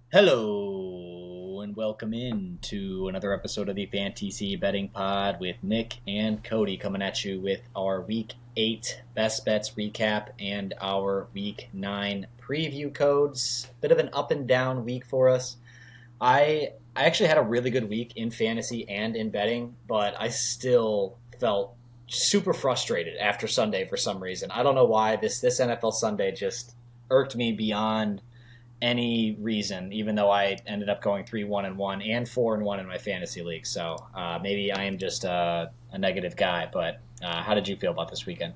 Hello and welcome in to another episode of the FanTC Betting Pod with Nick and Kody coming at you with our Week 8 Best Bets recap and our Week 9 preview codes. Bit of an up and down week for us. I actually had a really good week in fantasy and in betting, but I still felt super frustrated after Sunday for some reason. I don't know why this NFL Sunday just irked me beyond any reason, even though I ended up going 3-1-1 and 4-1 in my fantasy league. So maybe I am just a negative guy. But how did you feel about this weekend?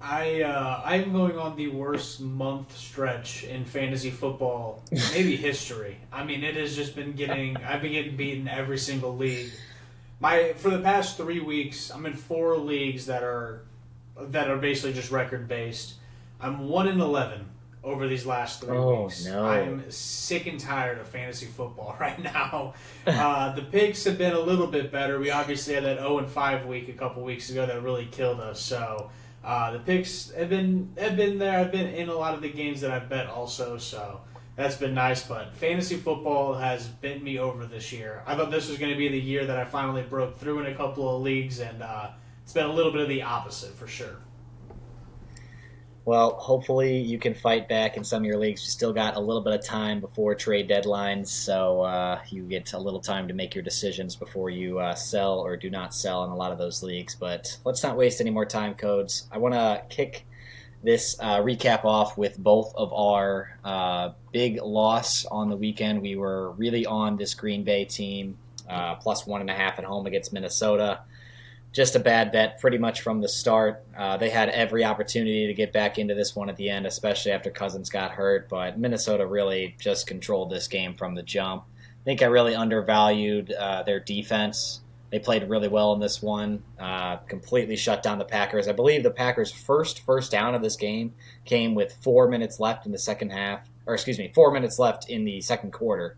I'm going on the worst month stretch in fantasy football, maybe history. I mean, it has just been getting. I've been getting beaten every single league. For the past 3 weeks, I'm in four leagues that are basically just record based. I'm 1-11 over these last 3 weeks. No. I'm sick and tired of fantasy football right now. The picks have been a little bit better. We obviously had that 0-5 week a couple weeks ago that really killed us. So the picks have been there. I've been in a lot of the games that I've bet also. So that's been nice. But fantasy football has bent me over this year. I thought this was going to be the year that I finally broke through in a couple of leagues, and it's been a little bit of the opposite for sure. Well, hopefully you can fight back in some of your leagues. You still got a little bit of time before trade deadlines, so you get a little time to make your decisions before you sell or do not sell in a lot of those leagues. But let's not waste any more time, Codes. I want to kick this recap off with both of our big loss on the weekend. We were really on this Green Bay team, plus 1.5 at home against Minnesota. Just a bad bet pretty much from the start. They had every opportunity to get back into this one at the end, especially after Cousins got hurt, but Minnesota really just controlled this game from the jump. I think I really undervalued their defense. They played really well in this one, completely shut down the Packers. I believe the Packers' first down of this game came with 4 minutes left in the second half, or excuse me, 4 minutes left in the second quarter.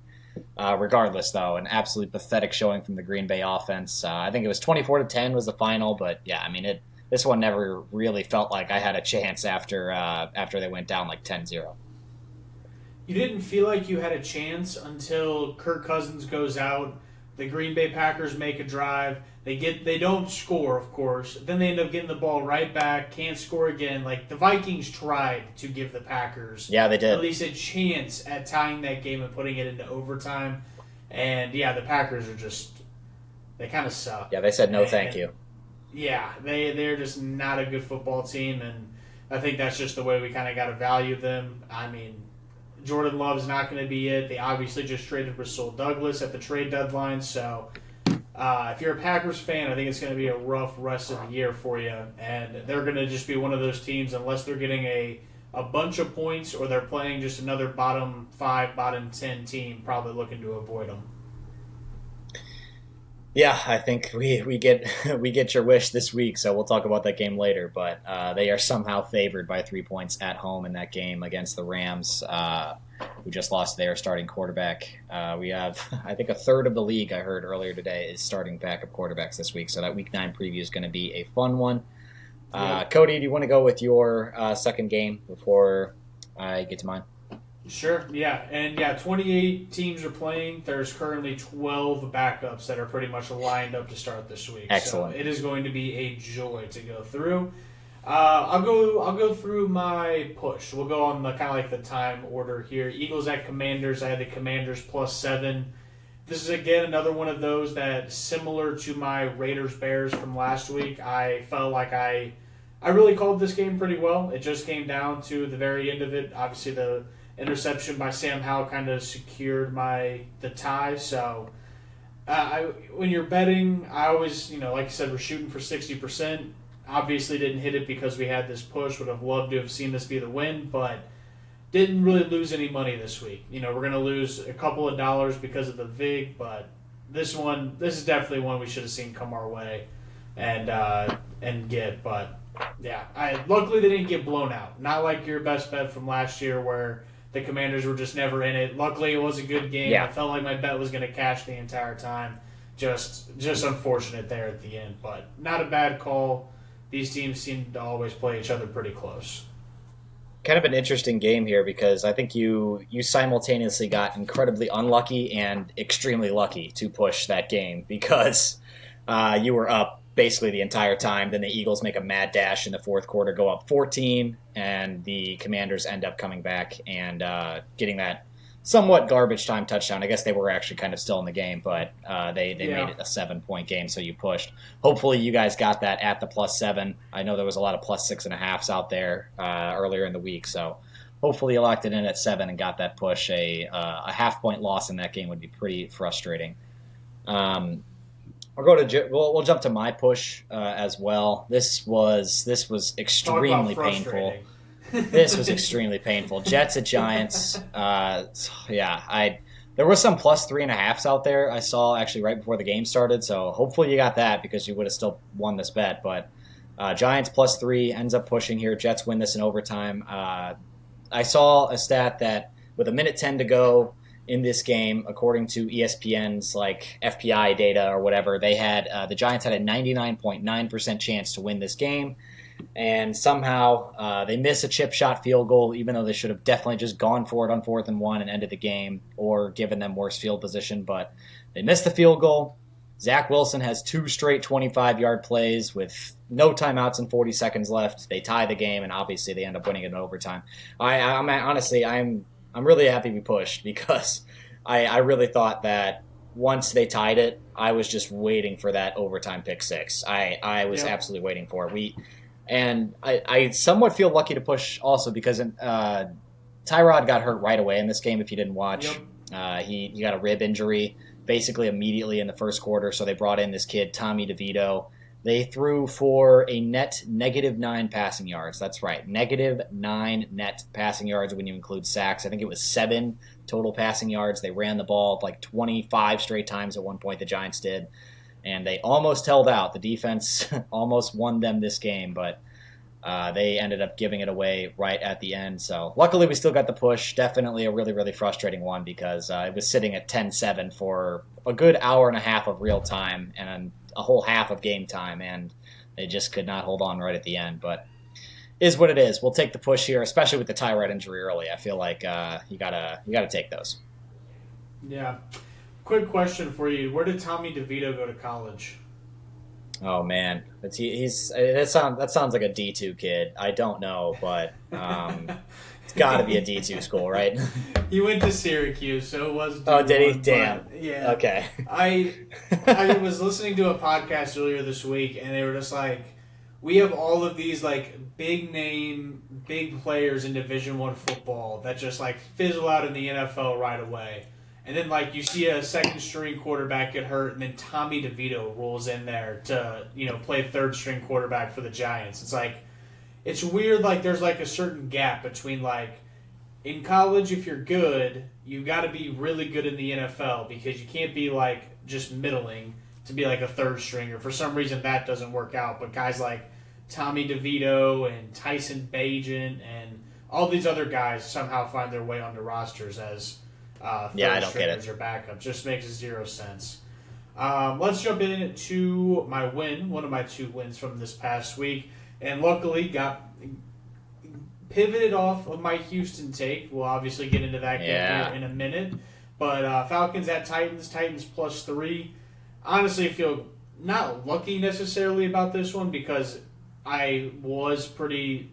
Regardless, though, an absolutely pathetic showing from the Green Bay offense. I think it was 24-10 was the final, but yeah, I mean, this one never really felt like I had a chance after they went down like 10-0. You didn't feel like you had a chance until Kirk Cousins goes out. The Green Bay Packers make a drive. They don't score, of course. Then they end up getting the ball right back. Can't score again. Like the Vikings tried to give the Packers Yeah, they at did. least a chance at tying that game and putting it into overtime. And yeah, the Packers are just they kind of suck. Yeah, they said no, thank And you. yeah, they're just not a good football team, and I think that's just the way we kind of got to value them. I mean, Jordan Love's not going to be it. They obviously just traded Rasul Douglas at the trade deadline, so if you're a Packers fan, I think it's going to be a rough rest of the year for you, and they're going to just be one of those teams unless they're getting a bunch of points or they're playing just another bottom five, bottom 10 team, probably looking to avoid them. Yeah, I think we get we get your wish this week, so we'll talk about that game later. But they are somehow favored by 3 points at home in that game against the Rams, who just lost their starting quarterback. We have, I think, a third of the league. I heard earlier today is starting backup quarterbacks this week, so that Week 9 preview is going to be a fun one. Yep. Cody, do you want to go with your second game before I get to mine? Sure, yeah. And yeah, 28 teams are playing. There's currently 12 backups that are pretty much lined up to start this week. So Excellent. it is going to be a joy to go through. I'll go through my push. We'll go on the kind of like the time order here. Eagles at Commanders. I had the Commanders +7. This is again another one of those that similar to my Raiders Bears from last week. I felt like I really called this game pretty well. It just came down to the very end of it. Obviously, the interception by Sam Howell kind of secured the tie. So, when you're betting, I always like I said, we're shooting for 60%. Obviously, didn't hit it because we had this push. Would have loved to have seen this be the win, but didn't really lose any money this week. We're gonna lose a couple of dollars because of the vig, but this is definitely one we should have seen come our way and get. But yeah, I luckily they didn't get blown out. Not like your best bet from last year where the Commanders were just never in it. Luckily, it was a good game. I Yeah. felt like my bet was going to cash the entire time. Just unfortunate there at the end, but not a bad call. These teams seem to always play each other pretty close. kind of an interesting game here because I think you simultaneously got incredibly unlucky and extremely lucky to push that game because you were up basically the entire time. Then the Eagles make a mad dash in the fourth quarter, go up 14, and the Commanders end up coming back and getting that somewhat garbage time touchdown. I guess they were actually kind of still in the game, but they made it a 7-point game, so you pushed. Hopefully, you guys got that at the +7. I know there was a lot of +6.5s out there earlier in the week, so hopefully you locked it in at 7 and got that push. A half-point loss in that game would be pretty frustrating. We'll jump to my push as well. This was extremely painful. This was extremely painful. Jets at Giants. There were some +3.5s out there I saw actually right before the game started. So hopefully you got that because you would have still won this bet. But Giants +3 ends up pushing here. Jets win this in overtime. I saw a stat that with 1:10 to go in this game, according to ESPN's like FPI data or whatever, they had the Giants had a 99.9% chance to win this game. And somehow they miss a chip shot field goal, even though they should have definitely just gone for it on 4th and 1 and ended the game or given them worse field position. But they missed the field goal. Zach Wilson has 2 straight 25-yard plays with no timeouts and 40 seconds left. They tie the game, and obviously they end up winning it in overtime. I'm really happy we pushed because I really thought that once they tied it, I was just waiting for that overtime pick 6. I was absolutely waiting for it. I somewhat feel lucky to push also because Tyrod got hurt right away in this game. If you didn't watch, he got a rib injury basically immediately in the first quarter. So they brought in this kid, Tommy DeVito. They threw for a net -9 passing yards. That's right, -9 net passing yards when you include sacks. I think it was 7 total passing yards. They ran the ball like 25 straight times at one point, the Giants did. And they almost held out. The defense almost won them this game, but they ended up giving it away right at the end. So luckily we still got the push. Definitely a really, really frustrating one because it was sitting at 10-7 for a good hour and a half of real time and a whole half of game time, and they just could not hold on right at the end. But is what it is. We'll take the push here, especially with the Tyrod injury early. I feel like you gotta take those. Yeah. Quick question for you: where did Tommy DeVito go to college? Oh man, that sounds like a D2 kid. I don't know, but it's got to be a D2 school, right? He went to Syracuse, so it was. Oh, did he? Damn. Yeah. Okay. I was listening to a podcast earlier this week, and they were just like, we have all of these like big name, big players in Division I football that just like fizzle out in the NFL right away. And then, like, you see a second-string quarterback get hurt, and then Tommy DeVito rolls in there to, play third-string quarterback for the Giants. It's like, it's weird, like, there's, like, a certain gap between, like, in college, if you're good, you got to be really good in the NFL because you can't be, like, just middling to be, like, a third-stringer. For some reason, that doesn't work out. But guys like Tommy DeVito and Tyson Bagent and all these other guys somehow find their way onto rosters as I don't get it. Or backup. Just makes zero sense. Let's jump into my win, one of my 2 wins from this past week, and luckily got pivoted off of my Houston take. We'll obviously get into that game here in a minute, but Falcons at Titans +3. Honestly, I feel not lucky necessarily about this one because I was pretty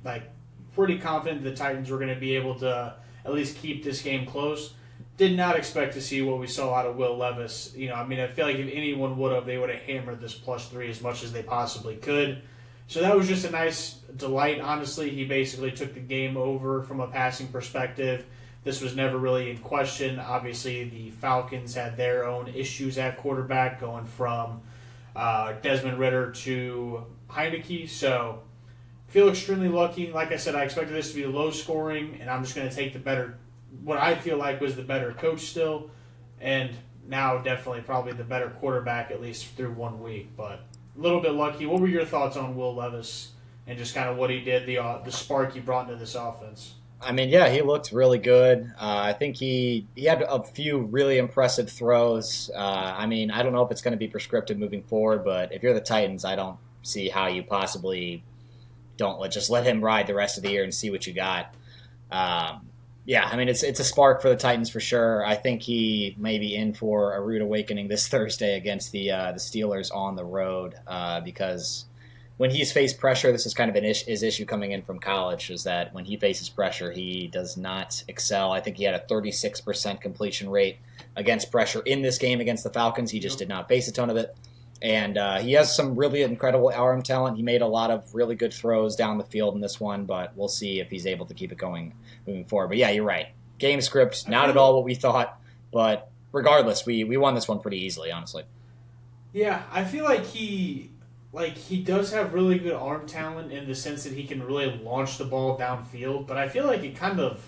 confident the Titans were going to be able to at least keep this game close. Did not expect to see what we saw out of Will Levis. I feel like if anyone would have, they would have hammered this +3 as much as they possibly could. So that was just a nice delight. Honestly, he basically took the game over from a passing perspective. This was never really in question. Obviously, the Falcons had their own issues at quarterback, going from Desmond Ridder to Heineke. So feel extremely lucky. Like I said, I expected this to be low scoring, and I'm just going to take what I feel like was the better coach still, and now definitely probably the better quarterback, at least through 1 week. But a little bit lucky. What were your thoughts on Will Levis and just kind of what he did, the spark he brought into this offense? He looked really good. I think he had a few really impressive throws. I don't know if it's going to be prescriptive moving forward, but if you're the Titans, I don't see how you possibly don't just let him ride the rest of the year and see what you got. Yeah, I mean it's a spark for the Titans for sure. I think he may be in for a rude awakening this Thursday against the Steelers on the road because when he's faced pressure, this is kind of his issue coming in from college, is that when he faces pressure, he does not excel. I think he had a 36% completion rate against pressure in this game against the Falcons. He just did not face a ton of it. And he has some really incredible arm talent. He made a lot of really good throws down the field in this one, but we'll see if he's able to keep it going moving forward. But yeah, you're right. Game script, not at all what we thought, but regardless, we won this one pretty easily, honestly. Yeah, I feel like he does have really good arm talent in the sense that he can really launch the ball downfield, but I feel like it kind of,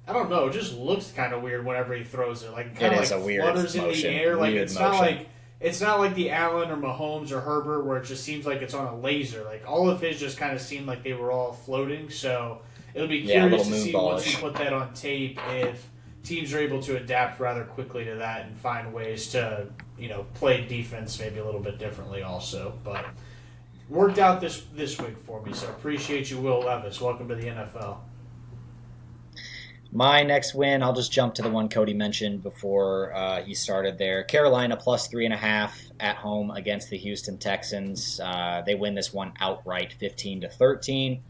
I don't know, it just looks kind of weird whenever he throws it. Like it kind It of is like a weird flutters motion, in the air. Like weird motion. it's not like the Allen or Mahomes or Herbert where it just seems like it's on a laser. Like all of his just kind of seemed like they were all floating. So it'll be Yeah, a curious little to see once we moonballish. put that on tape if teams are able to adapt rather quickly to that and find ways to play defense maybe a little bit differently also. But worked out this week for me, so appreciate you, Will Levis. Welcome to the NFL. My next win, I'll just jump to the one Kody mentioned before he started there. Carolina plus 3.5 at home against the Houston Texans. They win this one outright, 15-13.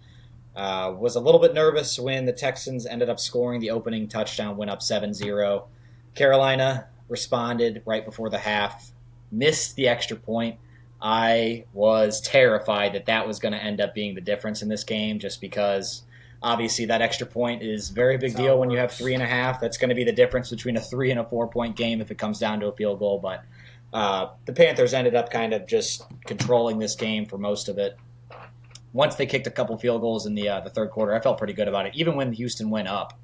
Was a little bit nervous when the Texans ended up scoring the opening touchdown, went up 7-0. Carolina responded right before the half, missed the extra point. I was terrified that that was going to end up being the difference in this game, just because obviously that extra point is a very That's big how deal it when you have works. 3.5. That's going to be the difference between a 3 and a 4 point game if it comes down to a field goal. But the Panthers ended up kind of just controlling this game for most of it. Once they kicked a couple field goals in the third quarter, I felt pretty good about it. Even when Houston went up,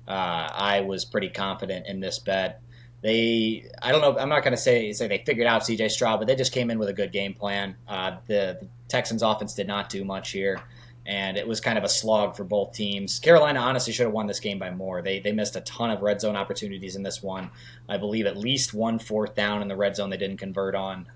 I was pretty confident in this bet. I don't know, I'm not going to say they figured out C.J. Stroud, but they just came in with a good game plan. The Texans offense did not do much here, and it was kind of a slog for both teams. Carolina honestly should have won this game by more. They missed a ton of red zone opportunities in this one. I believe at least one fourth down in the red zone they didn't convert on.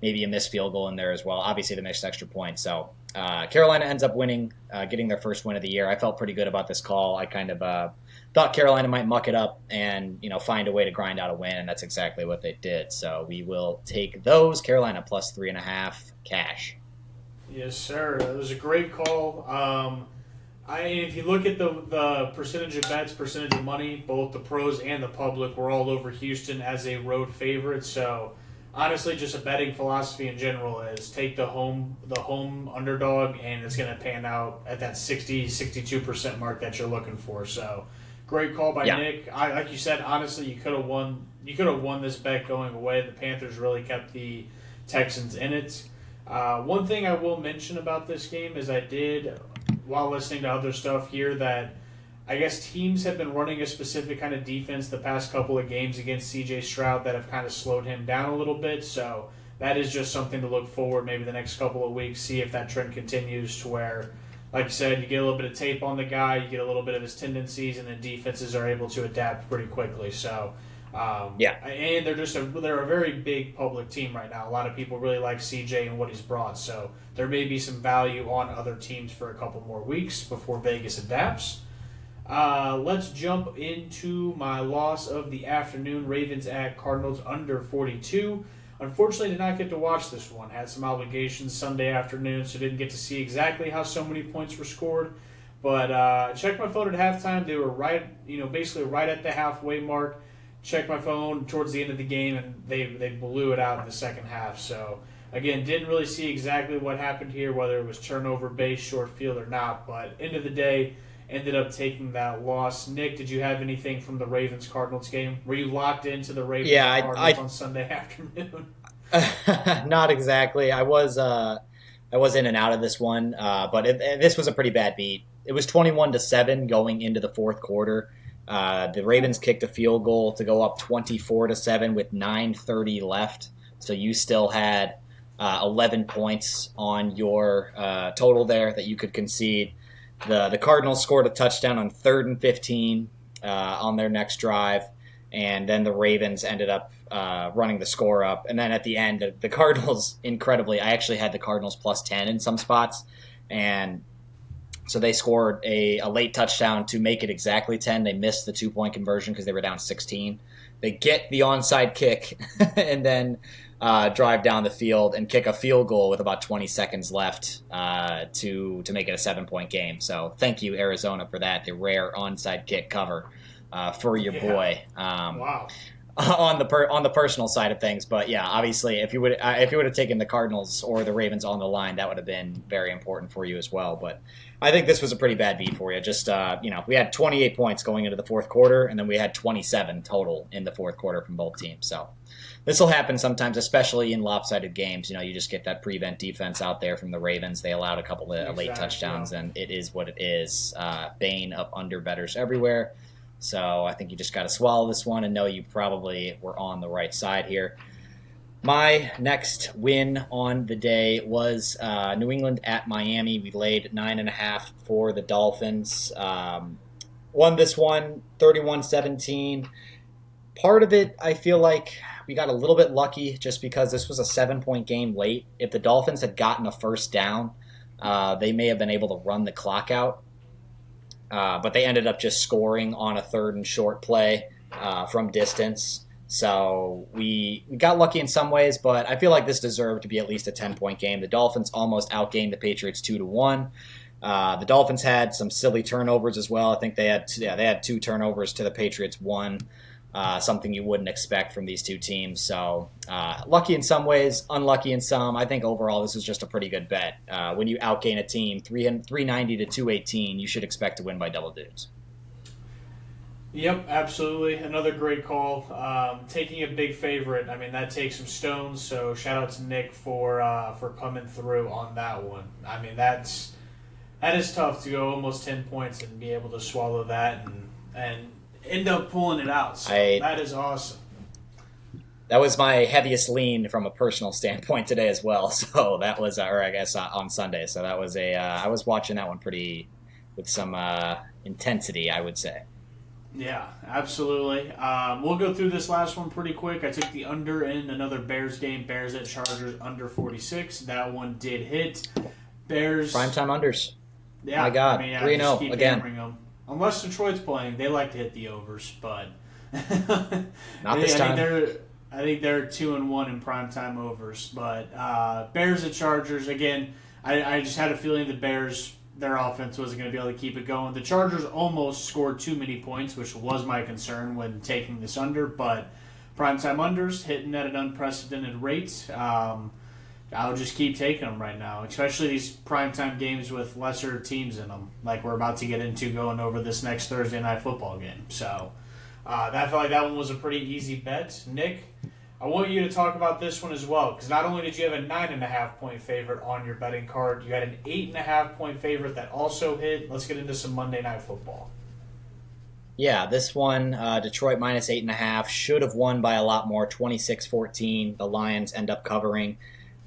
Maybe a missed field goal in there as well. Obviously, they missed extra points. So Carolina ends up winning, getting their first win of the year. I felt pretty good about this call. I kind of thought Carolina might muck it up and find a way to grind out a win, and that's exactly what they did. So we will take those. Carolina plus 3.5 cash. Yes, sir. It was a great call. If you look at the percentage of bets, percentage of money, both the pros and the public were all over Houston as a road favorite. So honestly, just a betting philosophy in general is take the home underdog, and it's going to pan out at that 62% mark that you're looking for. So great call by Yeah. Nick. Like you said, honestly, you could have won. You could have won this bet going away. The Panthers really kept the Texans in it. One thing I will mention about this game is I did, while listening to other stuff here, that I guess teams have been running a specific kind of defense the past couple of games against C.J. Stroud that have kind of slowed him down a little bit. So that is just something to look forward maybe the next couple of weeks, see if that trend continues to where, like you said, you get a little bit of tape on the guy, you get a little bit of his tendencies, and then defenses are able to adapt pretty quickly. So Yeah. and they're a very big public team right now. A lot of people really like CJ and what he's brought. So there may be some value on other teams for a couple more weeks before Vegas adapts. Let's jump into my loss of the afternoon. Ravens at Cardinals under 42. Unfortunately, did not get to watch this one. Had some obligations Sunday afternoon, so didn't get to see exactly how so many points were scored. But checked my phone at halftime. They were basically right at the halfway mark. Checked my phone towards the end of the game, and they blew it out in the second half. So again, didn't really see exactly what happened here, whether it was turnover based, short field, or not. But end of the day, ended up taking that loss. Nick, did you have anything from the Ravens Cardinals game? Were you locked into the Ravens Yeah, and Cardinals on Sunday afternoon? not exactly. I was in and out of this one, but this was a pretty bad beat. It was 21-7 going into the fourth quarter. The Ravens kicked a field goal to go up 24-7 with 9:30 left. So you still had 11 points on your total there that you could concede. The Cardinals scored a touchdown on 3rd and 15 on their next drive, and then the Ravens ended up running the score up. And then at the end, the Cardinals, incredibly, I actually had the Cardinals plus 10 in some spots, and So they scored a late touchdown to make it exactly 10. They missed the 2-point conversion because they were down 16. They get the onside kick and then drive down the field and kick a field goal with about 20 seconds left to make it a 7-point game. So thank you, Arizona, for that. The rare onside kick cover for your boy. Wow. On the personal side of things, but yeah, obviously, if you would have taken the Cardinals or the Ravens on the line, that would have been very important for you as well. But I think this was a pretty bad beat for you. Just we had 28 points going into the fourth quarter, and then we had 27 total in the fourth quarter from both teams. So this will happen sometimes, especially in lopsided games. You just get that prevent defense out there from the Ravens. They allowed a couple of late touchdowns, and it is what it is. Bane of under bettors everywhere. So I think you just got to swallow this one and know you probably were on the right side here. My next win on the day was New England at Miami. We laid 9.5 for the Dolphins. Won this one 31-17. Part of it, I feel like we got a little bit lucky just because this was a 7-point game late. If the Dolphins had gotten a first down, they may have been able to run the clock out. But they ended up just scoring on a 3rd and short play from distance. So we got lucky in some ways, but I feel like this deserved to be at least a 10-point game. The Dolphins almost outgained the Patriots 2-1. The Dolphins had some silly turnovers as well. I think they had 2 turnovers to the Patriots 1. Something you wouldn't expect from these two teams. So lucky in some ways, unlucky in some. I think overall this is just a pretty good bet. When you outgain a team 390 to 218, you should expect to win by double digits. Yep, absolutely. Another great call. Taking a big favorite, I mean, that takes some stones, so shout out to Nick for coming through on that one. I mean, that is tough to go almost 10 points and be able to swallow that and end up pulling it out. So that is awesome. That was my heaviest lean from a personal standpoint today as well. So that was, or I guess on Sunday. So that was I was watching that one with some intensity, I would say. Yeah, absolutely. We'll go through this last one pretty quick. I took the under in another Bears game. Bears at Chargers under 46. That one did hit. Bears. Primetime unders. Yeah. My God. 3-0 again. Them. Unless Detroit's playing, they like to hit the overs, but not this time. I think they're 2-1 in primetime overs. But Bears at Chargers, again, I just had a feeling the Bears, their offense wasn't going to be able to keep it going. The Chargers almost scored too many points, which was my concern when taking this under, but primetime unders hitting at an unprecedented rate. I'll just keep taking them right now, especially these primetime games with lesser teams in them, like we're about to get into going over this next Thursday night football game. So I felt like that one was a pretty easy bet. Nick, I want you to talk about this one as well, because not only did you have a 9.5-point favorite on your betting card, you had an 8.5-point favorite that also hit. Let's get into some Monday Night Football. Yeah, this one, Detroit minus 8.5, should have won by a lot more, 26-14. The Lions end up covering.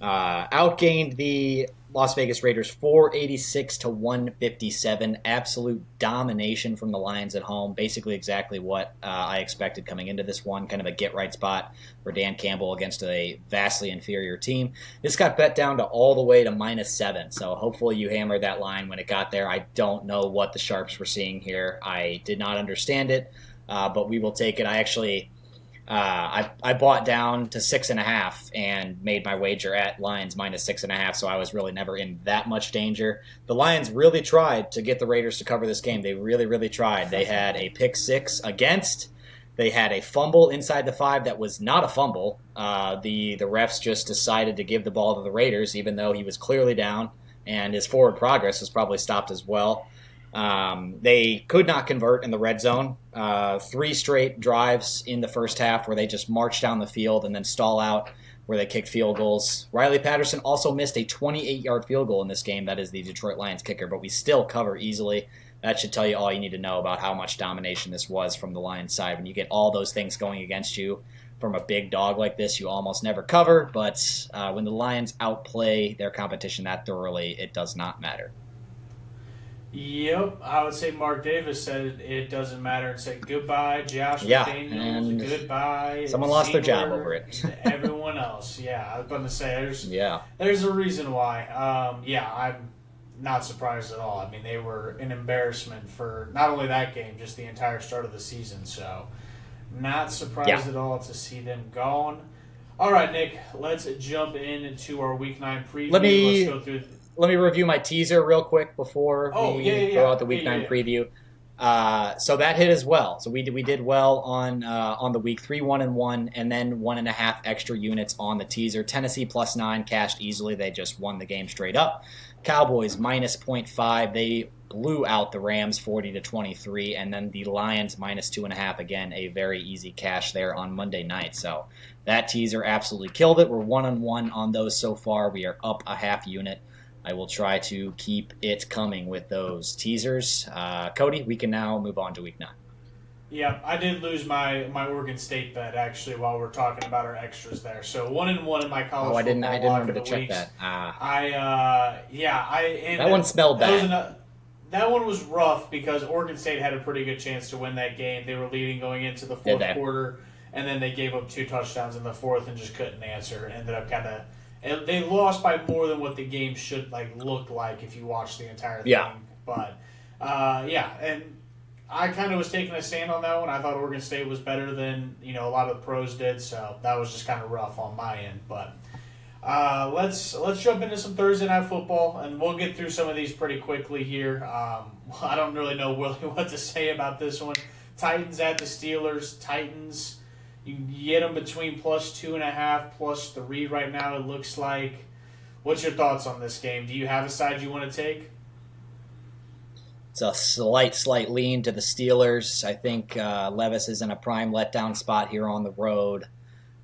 Outgained the Las Vegas Raiders 486 to 157. Absolute domination from the Lions at home. Basically exactly what I expected coming into this one. Kind of a get-right spot for Dan Campbell against a vastly inferior team. This got bet down to all the way to -7. So hopefully you hammered that line when it got there. I don't know what the sharps were seeing here. I did not understand it, but we will take it. I actually... I bought down to 6.5 and made my wager at Lions minus 6.5, so I was really never in that much danger. The Lions really tried to get the Raiders to cover this game. They really, really tried. They had a pick 6 against. They had a fumble inside the 5 that was not a fumble. The refs just decided to give the ball to the Raiders, even though he was clearly down, and his forward progress was probably stopped as well. They could not convert in the red zone. 3 straight drives in the first half where they just march down the field and then stall out where they kick field goals. Riley Patterson also missed a 28-yard field goal in this game. That is the Detroit Lions kicker, but we still cover easily. That should tell you all you need to know about how much domination this was from the Lions side. When you get all those things going against you from a big dog like this, you almost never cover, but when the Lions outplay their competition that thoroughly, it does not matter. Yep, I would say Mark Davis said it doesn't matter and said goodbye, Josh McDaniels, goodbye. Someone lost their job over it. Everyone else, yeah. I was going to say there's a reason why. I'm not surprised at all. I mean, they were an embarrassment for not only that game, just the entire start of the season. So, not Yeah. surprised at all to see them gone. All right, Nick, let's jump into our Week 9 Let preview. Let's me go through. let me review my teaser real quick before Oh, yeah, we yeah, throw yeah. out the Yeah, Week yeah, 9 yeah. preview. So that hit as well. So we did well on the week 3-1-1, and then 1.5 extra units on the teaser. Tennessee +9 cashed easily. They just won the game straight up. Cowboys minus point 0.5. They blew out the Rams 40-23, and then the Lions minus 2.5. Again, a very easy cash there on Monday night. So that teaser absolutely killed it. We're 1-1 on those so far. We are up a half unit. I will try to keep it coming with those teasers. Kody, we can now move on to week 9. Yeah, I did lose my Oregon State bet actually while we're talking about our extras there. So 1-1 in my Oh, college I football didn't lock remember of to the check weeks. that. And That one smelled that was bad. another. That one was rough because Oregon State had a pretty good chance to win that game. They were leading going into the Did fourth they? quarter, and then they gave up 2 touchdowns in the fourth and just couldn't answer. Ended up kind of, and they lost by more than what the game should look like if you watch the entire Yeah. thing. But yeah, and I kind of was taking a stand on that one. I thought Oregon State was better than a lot of the pros did, so that was just kind of rough on my end. But let's jump into some Thursday night football, and we'll get through some of these pretty quickly here. I don't really know really what to say about this one. Titans at the Steelers. Titans, you can get them between +2.5, +3 right now. It looks like. What's your thoughts on this game? Do you have a side you want to take? It's a slight lean to the Steelers. I think Levis is in a prime letdown spot here on the road.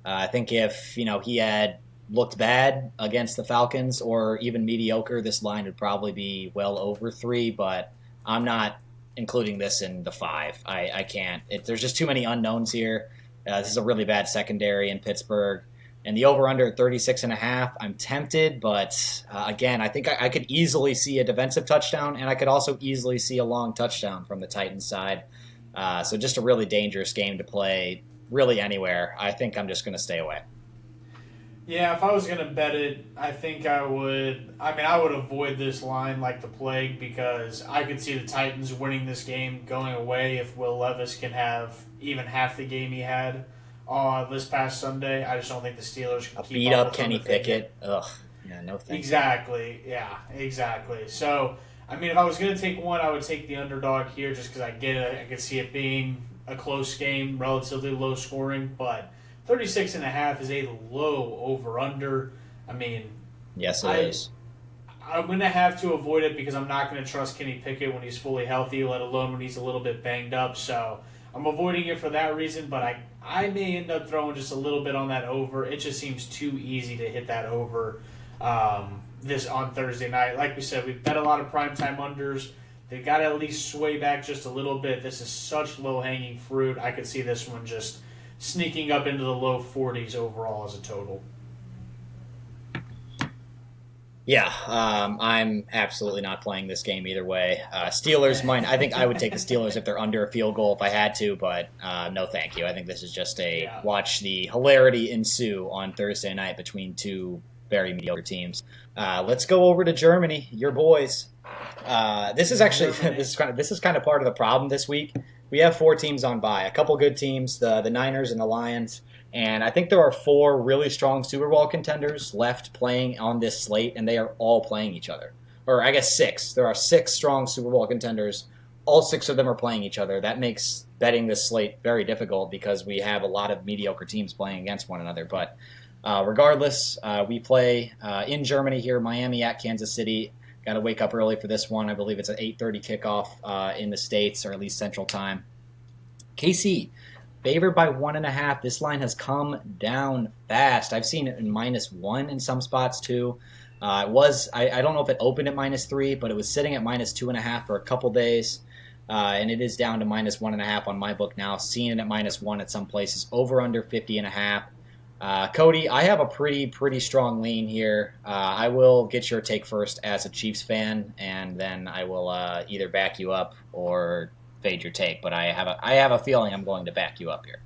I think if he had looked bad against the Falcons or even mediocre, this line would probably be well over 3. But I'm not including this in the 5. I can't. There's just too many unknowns here. This is a really bad secondary in Pittsburgh. And the over-under at 36.5, I'm tempted, but again, I think I could easily see a defensive touchdown, and I could also easily see a long touchdown from the Titans side. So just a really dangerous game to play really anywhere. I think I'm just going to stay away. Yeah, if I was going to bet it, I think I would. I mean, I would avoid this line like the plague because I could see the Titans winning this game going away if Will Levis can have even half the game he had this past Sunday. I just don't think the Steelers can A keep beat up up with them Kenny if they get. Pickett. Ugh. Yeah, no thanks. Exactly. Yeah, exactly. So, I mean, if I was going to take one, I would take the underdog here just because I get it. I could see it being a close game, relatively low scoring, but 36.5 is a low over-under. I mean, Yes, it I, is. I'm going to have to avoid it because I'm not going to trust Kenny Pickett when he's fully healthy, let alone when he's a little bit banged up. So I'm avoiding it for that reason, but I may end up throwing just a little bit on that over. It just seems too easy to hit that over this on Thursday night. Like we said, we've bet a lot of primetime unders. They got to at least sway back just a little bit. This is such low-hanging fruit. I could see this one just sneaking up into the low 40s overall as a total. Yeah, I'm absolutely not playing this game either way. Steelers might. I think I would take the Steelers if they're under a field goal if I had to, but no, thank you. I think this is just Yeah. watch the hilarity ensue on Thursday night between two very mediocre teams. Let's go over to Germany, your boys. This is actually Germany. this is kind of part of the problem this week. We have 4 teams on bye, a couple good teams, the Niners and the Lions. And I think there are 4 really strong Super Bowl contenders left playing on this slate, and they are all playing each other. Or I guess 6. There are 6 strong Super Bowl contenders. All 6 of them are playing each other. That makes betting this slate very difficult because we have a lot of mediocre teams playing against one another. But regardless, we play in Germany here, Miami at Kansas City. Got to wake up early for this one. I believe it's an 8:30 kickoff in the States, or at least Central Time. KC favored by 1.5. This line has come down fast. I've seen it in -1 in some spots too. I don't know if it opened at -3, but it was sitting at -2.5 for a couple days. And it is down to -1.5 on my book now. Seeing it at -1 at some places. Over under 50.5. Kody, I have a pretty strong lean here. I will get your take first as a Chiefs fan, and then I will either back you up or fade your take. But I have a feeling I'm going to back you up here.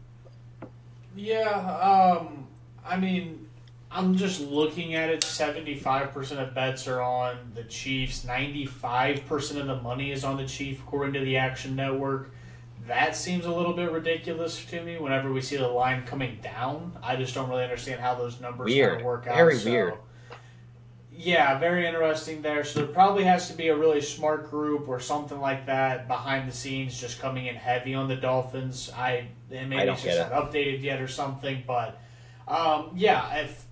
Yeah, I mean, I'm just looking at it. 75% of bets are on the Chiefs. 95% of the money is on the Chiefs, according to the Action Network. That seems a little bit ridiculous to me. Whenever we see the line coming down, I just don't really understand how those numbers kind of Weird. work out. Very So, weird. yeah, very interesting there. So there probably has to be a really smart group or something like that behind the scenes, just coming in heavy on the Dolphins. And I maybe don't it's get just it. not updated yet or something. But yeah, if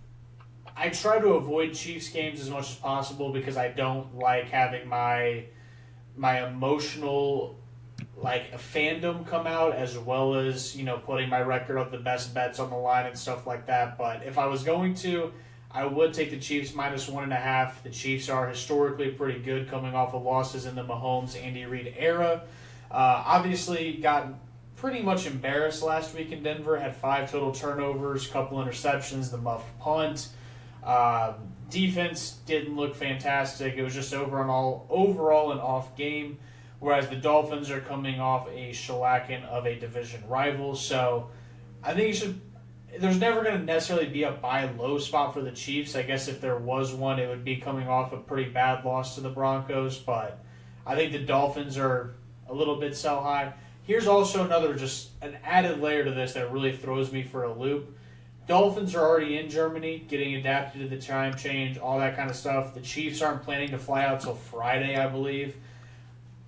I try to avoid Chiefs games as much as possible because I don't like having my emotional like fandom come out, as well as putting my record of the best bets on the line and stuff like that. But if I was going to, I would take the Chiefs -1.5. The Chiefs are historically pretty good, coming off of losses in the Mahomes Andy Reid era. Obviously got pretty much embarrassed last week in Denver. Had 5 total turnovers, couple interceptions, the muffed punt. Uh, Defense didn't look fantastic. It was just overall an off game. Whereas the Dolphins are coming off a shellacking of a division rival. So I think you should. There's never going to necessarily be a buy low spot for the Chiefs. I guess if there was one, it would be coming off a pretty bad loss to the Broncos. But I think the Dolphins are a little bit sell high. Here's also another, just an added layer to this that really throws me for a loop. Dolphins are already in Germany, getting adapted to the time change, all that kind of stuff. The Chiefs aren't planning to fly out till Friday, I believe.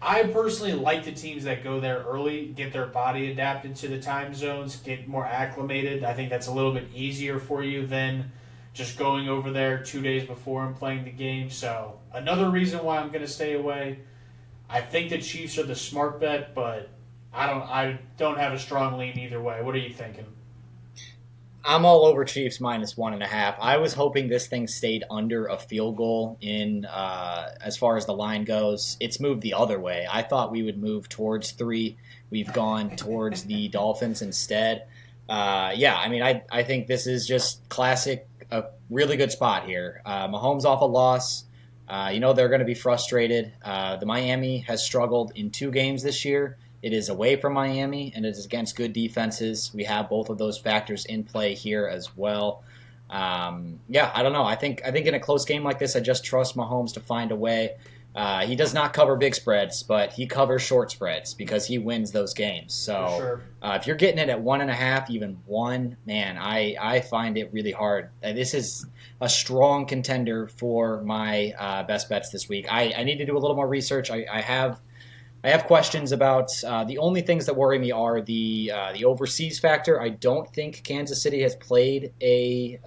I personally like the teams that go there early, get their body adapted to the time zones, get more acclimated. I think that's a little bit easier for you than just going over there 2 days before and playing the game. So another reason why I'm going to stay away. I think the Chiefs are the smart bet, but I don't have a strong lean either way. What are you thinking? I'm all over Chiefs -1.5. I was hoping this thing stayed under a field goal in as far as the line goes. It's moved the other way. I thought we would move towards 3. We've gone towards the Dolphins instead. Yeah, I mean, I think this is just classic, a really good spot here. Mahomes off a loss. They're going to be frustrated. The Miami has struggled in 2 games this year. It is away from Miami, and it is against good defenses. We have both of those factors in play here as well. Yeah, I don't know. I think in a close game like this, I just trust Mahomes to find a way. He does not cover big spreads, but he covers short spreads because he wins those games. For So sure. if you're getting it at 1.5, even 1, man, I find it really hard. This is a strong contender for my best bets this week. I need to do a little more research. I have questions about the only things that worry me are the overseas factor. I don't think Kansas City has played a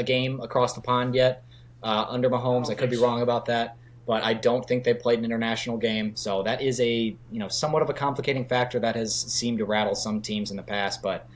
game across the pond yet under I Mahomes. I don't could think be so. wrong about that, but I don't think they played an international game. So that is a somewhat of a complicating factor that has seemed to rattle some teams in the past. But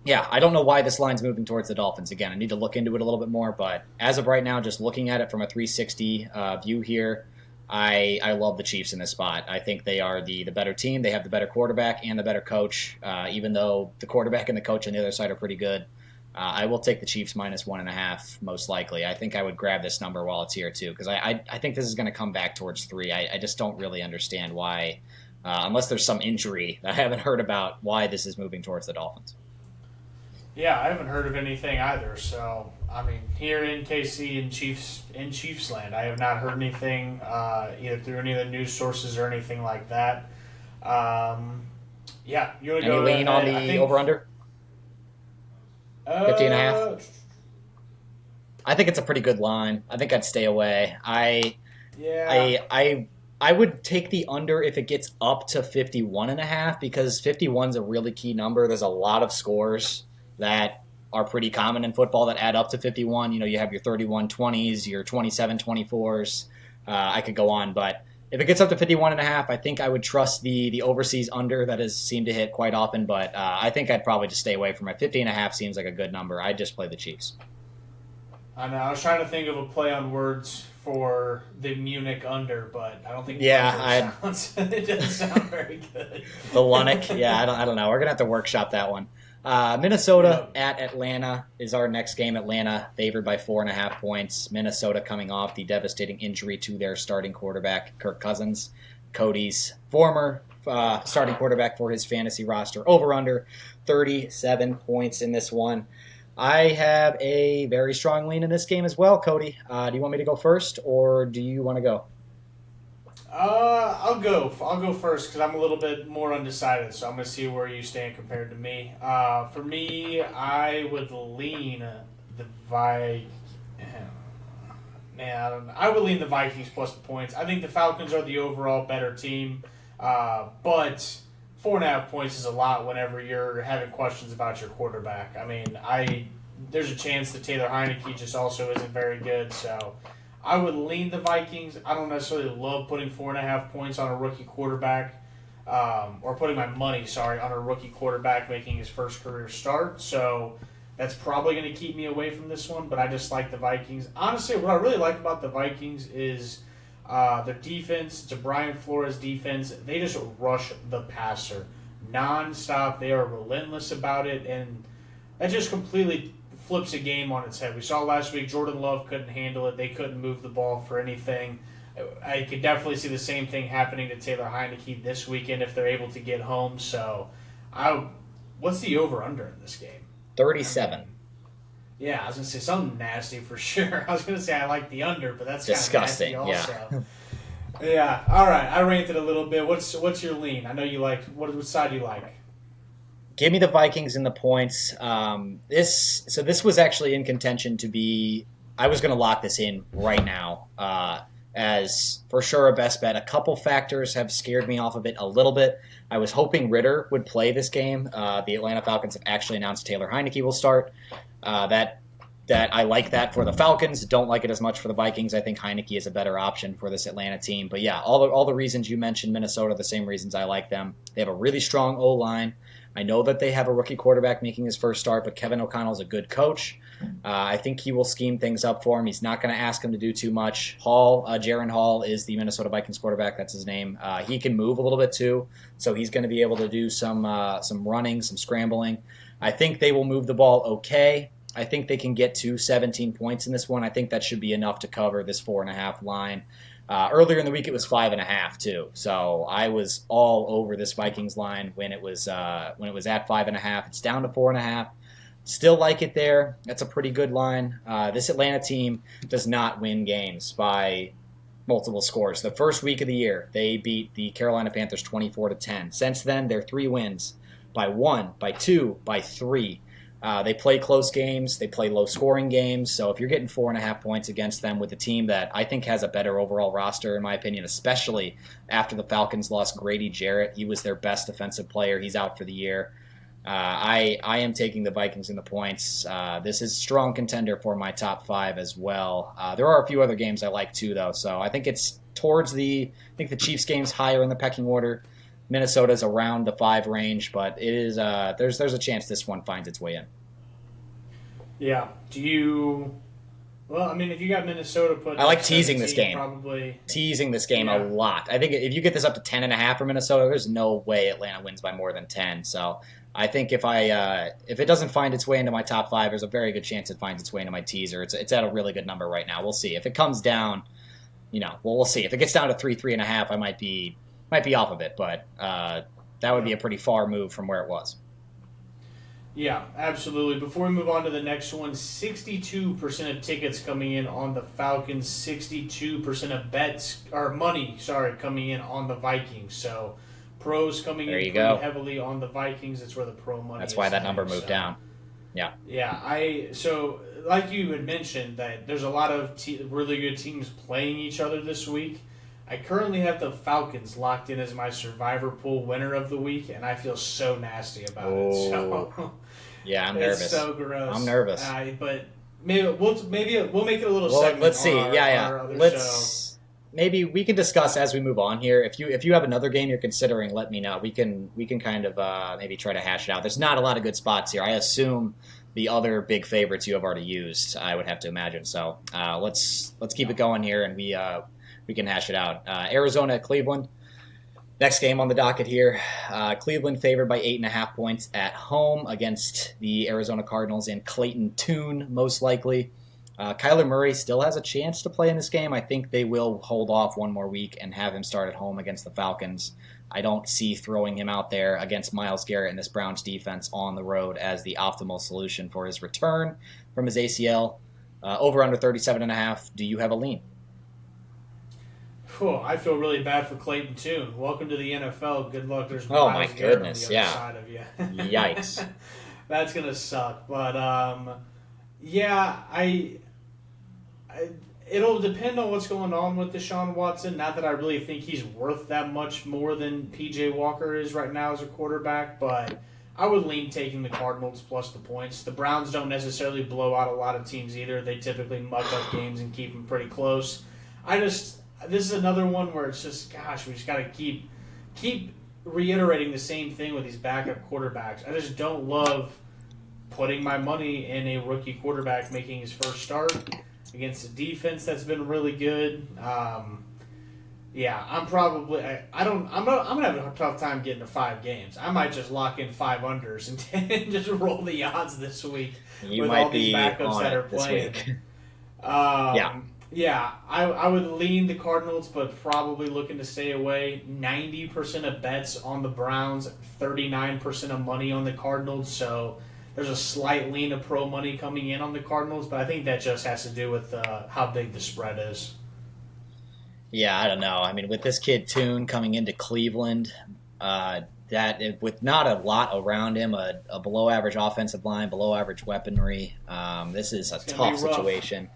yeah, I don't know why this line's moving towards the Dolphins. Again, I need to look into it a little bit more. But as of right now, just looking at it from a 360 view here, I love the Chiefs in this spot. I think they are the better team. They have the better quarterback and the better coach, even though the quarterback and the coach on the other side are pretty good. I will take the Chiefs -1.5 most likely. I think I would grab this number while it's here too because I think this is going to come back towards 3. I just don't really understand why, unless there's some injury that I haven't heard about, why this is moving towards the Dolphins. Yeah, I haven't heard of anything either. So, I mean, here in KC and Chiefs land, I have not heard anything either through any of the news sources or anything like that. Yeah, you want to Any go lean on ahead? I the think. over/under 50.5? Uh, I think it's a pretty good line. I think I'd stay away. yeah, I would take the under if it gets up to 51.5 because 51 is a really key number. There's a lot of scores that are pretty common in football that add up to 51. You have your 31-20s, your 27-24s. I could go on, but if it gets up to 51.5, I think I would trust the overseas under that has seemed to hit quite often, but I think I'd probably just stay away from it. 50.5 seems like a good number. I'd just play the Chiefs. I know. I was trying to think of a play on words for the Munich under, but I don't think Yeah, under sounds. It doesn't sound very good. the Lunik. Yeah, I don't know. We're gonna have to workshop that one. Minnesota Yeah. at Atlanta is our next game. Atlanta favored by 4.5 points. Minnesota coming off the devastating injury to their starting quarterback, Kirk Cousins. Cody's former starting quarterback for his fantasy roster. Over under 37 points in this one. I have a very strong lean in this game as well, Cody. Do you want me to go first, or do you want to go? I'll go. I'll go first because I'm a little bit more undecided. So I'm gonna see where you stand compared to me. For me, I would lean the Vi. Man, I don't know. I would lean the Vikings plus the points. I think the Falcons are the overall better team, but 4.5 points is a lot whenever you're having questions about your quarterback. I mean, there's a chance that Taylor Heineke just also isn't very good, so I would lean the Vikings. I don't necessarily love putting 4.5 points on a rookie quarterback, or putting my money, on a rookie quarterback making his first career start. So that's probably going to keep me away from this one, but I just like the Vikings. Honestly, what I really like about the Vikings is their defense. It's a Brian Flores defense. They just rush the passer nonstop. They are relentless about it, and that just completely flips a game on its head. We saw last week Jordan Love couldn't handle it. They couldn't move the ball for anything. I could definitely see the same thing happening to Taylor Heineke this weekend if they're able to get home. So, what's the over-under in this game? 37. Yeah, I was going to say something nasty for sure. I was going to say I like the under, but that's disgusting. Kind of nasty also. Yeah. All right. I ranted a little bit. What's your lean? I know you like. What side do you like? Give me the Vikings in the points. This was actually in contention to be. I was going to lock this in right now as for sure a best bet. A couple factors have scared me off of it a little bit. I was hoping Ritter would play this game. The Atlanta Falcons have actually announced Taylor Heineke will start. That I like that for the Falcons. Don't like it as much for the Vikings. I think Heineke is a better option for this Atlanta team. But yeah, all the reasons you mentioned, Minnesota, the same reasons I like them. They have a really strong O-line. I know that they have a rookie quarterback making his first start, but Kevin O'Connell is a good coach. I think he will scheme things up for him. He's not going to ask him to do too much. Jaron Hall is the Minnesota Vikings quarterback. That's his name. He can move a little bit too, so he's going to be able to do some running, some scrambling. I think they will move the ball okay. I think they can get to 17 points in this one. I think that should be enough to cover this 4.5 line. Earlier in the week, it was 5.5 too. So I was all over this Vikings line when it was at 5.5. It's down to 4.5. Still like it there. That's a pretty good line. This Atlanta team does not win games by multiple scores. The first week of the year, they beat the Carolina Panthers 24-10. Since then, they're 3 wins by 1, by 2, by 3. They play close games. They play low-scoring games. So if you're getting 4.5 points against them with a team that I think has a better overall roster, in my opinion, especially after the Falcons lost Grady Jarrett, he was their best defensive player. He's out for the year. I am taking the Vikings in the points. This is a strong contender for my top 5 as well. There are a few other games I like too, though. So I think it's towards the Chiefs game's higher in the pecking order. Minnesota's around the 5 range, but it is there's a chance this one finds its way in. Yeah. Well, I mean, if you got Minnesota put, I like teasing this game. Probably teasing this game a lot. I think if you get this up to 10.5 for Minnesota, there's no way Atlanta wins by more than 10. So I think if it doesn't find its way into my top 5, there's a very good chance it finds its way into my teaser. It's at a really good number right now. We'll see if it comes down. We'll see if it gets down to 3.5. I might be off of it, but that would be a pretty far move from where it was. Yeah, absolutely. Before we move on to the next one, 62% of tickets coming in on the Falcons, 62% of bets or money, coming in on the Vikings. So pros coming in pretty heavily on the Vikings. That's where the pro money. That's why that number moved down. Yeah. Yeah. So like you had mentioned that there's a lot of really good teams playing each other this week. I currently have the Falcons locked in as my survivor pool winner of the week, and I feel so nasty about it. So, yeah, I'm nervous. It's so gross. I'm nervous. But maybe we'll make it a little segment. Let's see. Show. Maybe we can discuss as we move on here. If you have another game you're considering, let me know. We can kind of maybe try to hash it out. There's not a lot of good spots here. I assume the other big favorites you have already used. I would have to imagine. So let's keep it going here, and we can hash it out. Arizona at Cleveland. Next game on the docket here. Cleveland favored by 8.5 points at home against the Arizona Cardinals in Clayton Tune, most likely. Kyler Murray still has a chance to play in this game. I think they will hold off one more week and have him start at home against the Falcons. I don't see throwing him out there against Myles Garrett and this Browns defense on the road as the optimal solution for his return from his ACL. Over under 37.5. Do you have a lean? Whew, I feel really bad for Clayton Tune. Welcome to the NFL. Good luck. There's Oh my Myles Garrett on goodness, the other yeah. side of you. Yikes. That's gonna suck. But yeah, it'll depend on what's going on with Deshaun Watson. Not that I really think he's worth that much more than PJ Walker is right now as a quarterback, but I would lean taking the Cardinals plus the points. The Browns don't necessarily blow out a lot of teams either. They typically muck up games and keep them pretty close. This is another one where it's just, gosh, we just got to keep reiterating the same thing with these backup quarterbacks. I just don't love putting my money in a rookie quarterback making his first start against a defense that's been really good. Yeah, I'm gonna have a tough time getting to 5 games. I might just lock in 5 unders and just roll the odds this week You with might all these be backups on that are it this playing. week. Um, Yeah. I would lean the Cardinals, but probably looking to stay away. 90% of bets on the Browns, 39% of money on the Cardinals. So there's a slight lean of pro money coming in on the Cardinals, but I think that just has to do with how big the spread is. Yeah, I don't know. I mean, with this kid Tune coming into Cleveland, with not a lot around him, a below average offensive line, below average weaponry, this is a tough situation.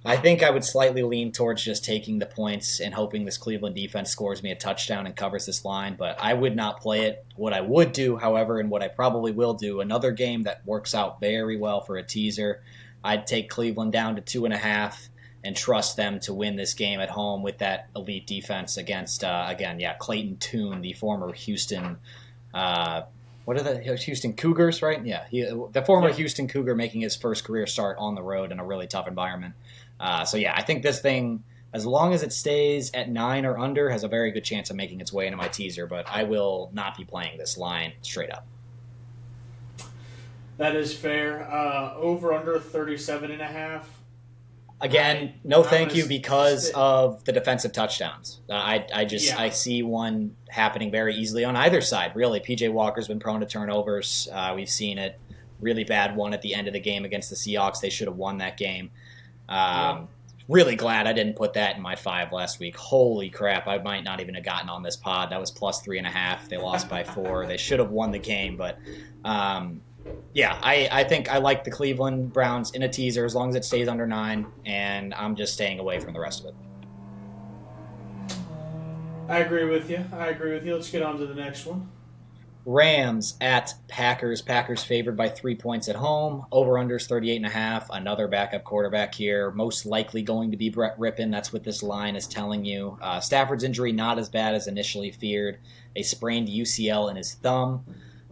I think I would slightly lean towards just taking the points and hoping this Cleveland defense scores me a touchdown and covers this line, but I would not play it. What I would do, however, and what I probably will do, another game that works out very well for a teaser, I'd take Cleveland down to 2.5 and trust them to win this game at home with that elite defense against, Clayton Tune, the former Houston Houston Cougars, right? Yeah, the former Houston Cougar making his first career start on the road in a really tough environment. I think this thing, as long as it stays at 9 or under, has a very good chance of making its way into my teaser, but I will not be playing this line straight up. That is fair. Over under 37.5. Again, no thank you because of the defensive touchdowns. I see one happening very easily on either side, really. PJ Walker's been prone to turnovers. We've seen it. Really bad one at the end of the game against the Seahawks. They should have won that game. Really glad I didn't put that in my 5 last week. Holy crap, I might not even have gotten on this pod. That was plus 3.5. They lost by 4. They should have won the game, but I think I like the Cleveland Browns in a teaser as long as it stays under 9, and I'm just staying away from the rest of it. I agree with you. Let's get on to the next one. Rams at Packers. Packers favored by 3 points at home. Over-unders 38.5. Another backup quarterback here. Most likely going to be Brett Rippon. That's what this line is telling you. Stafford's injury not as bad as initially feared. A sprained UCL in his thumb.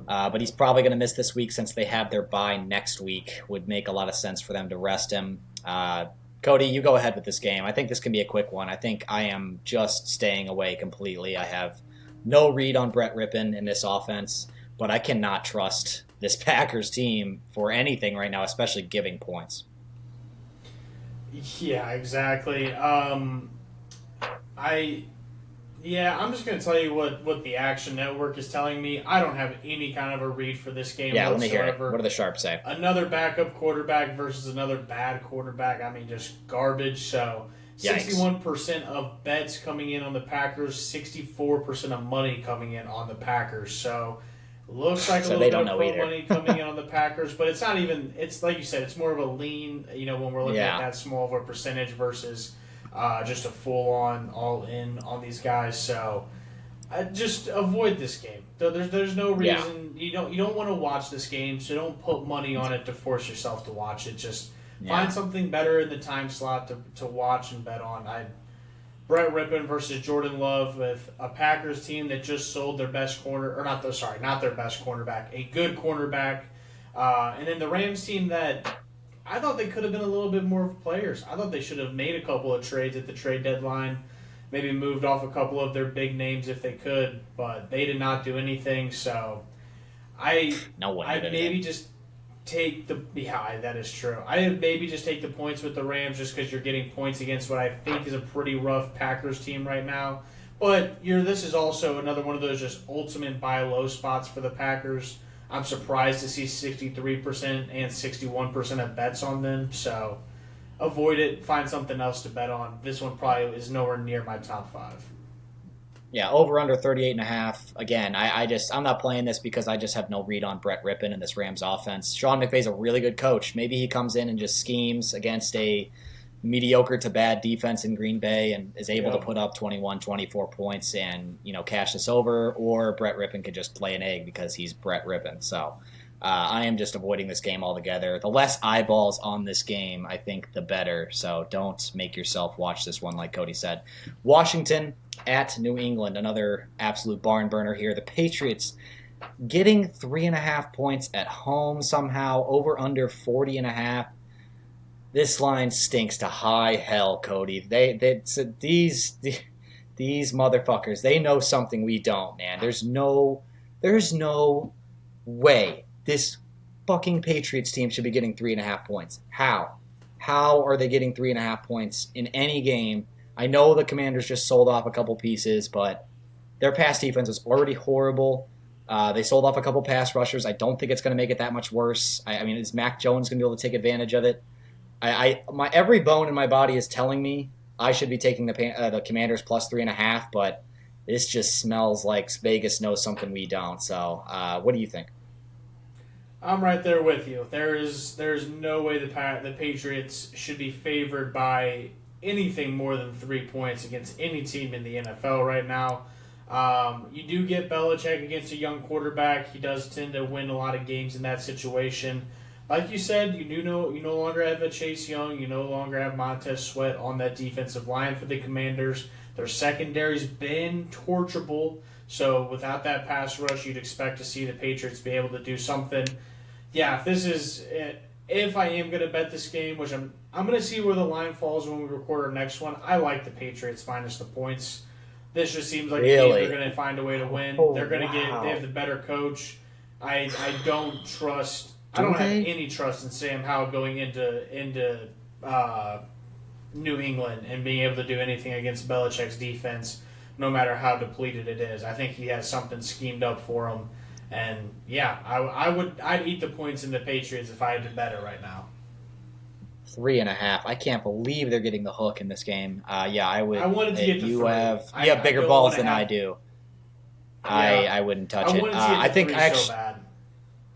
But he's probably going to miss this week since they have their bye next week. Would make a lot of sense for them to rest him. Kody, you go ahead with this game. I think this can be a quick one. I think I am just staying away completely. I have no read on Brett Rippon in this offense, but I cannot trust this Packers team for anything right now, especially giving points. Yeah, exactly. I'm just going to tell you what the Action Network is telling me. I don't have any kind of a read for this game whatsoever. Let me hear it. What do the Sharps say? Another backup quarterback versus another bad quarterback. I mean, just garbage. So 61% of bets coming in on the Packers, 64% of money coming in on the Packers. So looks like a little bit of pro money coming in on the Packers, but it's not even. It's like you said. It's more of a lean. When we're looking at that small of a percentage versus just a full-on all-in on these guys. So just avoid this game. There's no reason you don't want to watch this game. So don't put money on it to force yourself to watch it. Just find something better in the time slot to watch and bet on. Brett Rippon versus Jordan Love with a Packers team that just sold their best not their best cornerback, a good cornerback, and then the Rams team that I thought they could have been a little bit more players. I thought they should have made a couple of trades at the trade deadline, maybe moved off a couple of their big names if they could, but they did not do anything. So I maybe just take that is true. I maybe just take the points with the Rams just because you're getting points against what I think is a pretty rough Packers team right now. But this is also another one of those just ultimate buy low spots for the Packers. I'm surprised to see 63% and 61% of bets on them. So avoid it. Find something else to bet on. This one probably is nowhere near my top five. Yeah, over under 38.5. Again, I'm not playing this because I just have no read on Brett Rippon and this Rams offense. Sean McVay's a really good coach. Maybe he comes in and just schemes against a mediocre to bad defense in Green Bay and is able to put up 21, 24 points and, cash this over, or Brett Rippon could just play an egg because he's Brett Rippon. So I am just avoiding this game altogether. The less eyeballs on this game, I think, the better. So don't make yourself watch this one, like Kody said. Washington at New England, another absolute barn burner here. The Patriots getting 3.5 points at home somehow, over under 40.5. This line stinks to high hell, Kody. These motherfuckers, they know something we don't, man. There's no way this fucking Patriots team should be getting 3.5 points. How? How are they getting 3.5 points in any game? I know the Commanders just sold off a couple pieces, but their pass defense is already horrible. They sold off a couple pass rushers. I don't think it's going to make it that much worse. I mean, is Mac Jones going to be able to take advantage of it? My every bone in my body is telling me I should be taking the Commanders plus 3.5, but this just smells like Vegas knows something we don't. So, what do you think? I'm right there with you. There's no way the Patriots should be favored by anything more than 3 points against any team in the NFL right now. You do get Belichick against a young quarterback. He does tend to win a lot of games in that situation. Like you said, you no longer have a Chase Young. You no longer have Montez Sweat on that defensive line for the Commanders. Their secondary's been torchable. So without that pass rush, you'd expect to see the Patriots be able to do something. Yeah, if I am going to bet this game, which I'm going to see where the line falls when we record our next one. I like the Patriots minus the points. This just seems like a game they're going to find a way to win. They're going to they have the better coach. I don't have any trust in Sam Howell going into New England and being able to do anything against Belichick's defense, no matter how depleted it is. I think he has something schemed up for him. And yeah, I'd eat the points in the Patriots if I had to bet it right now. 3.5. I can't believe they're getting the hook in this game. Yeah, I would. I wanted to get the you three. You have bigger balls than I do. Yeah. I wouldn't touch it. I think so bad.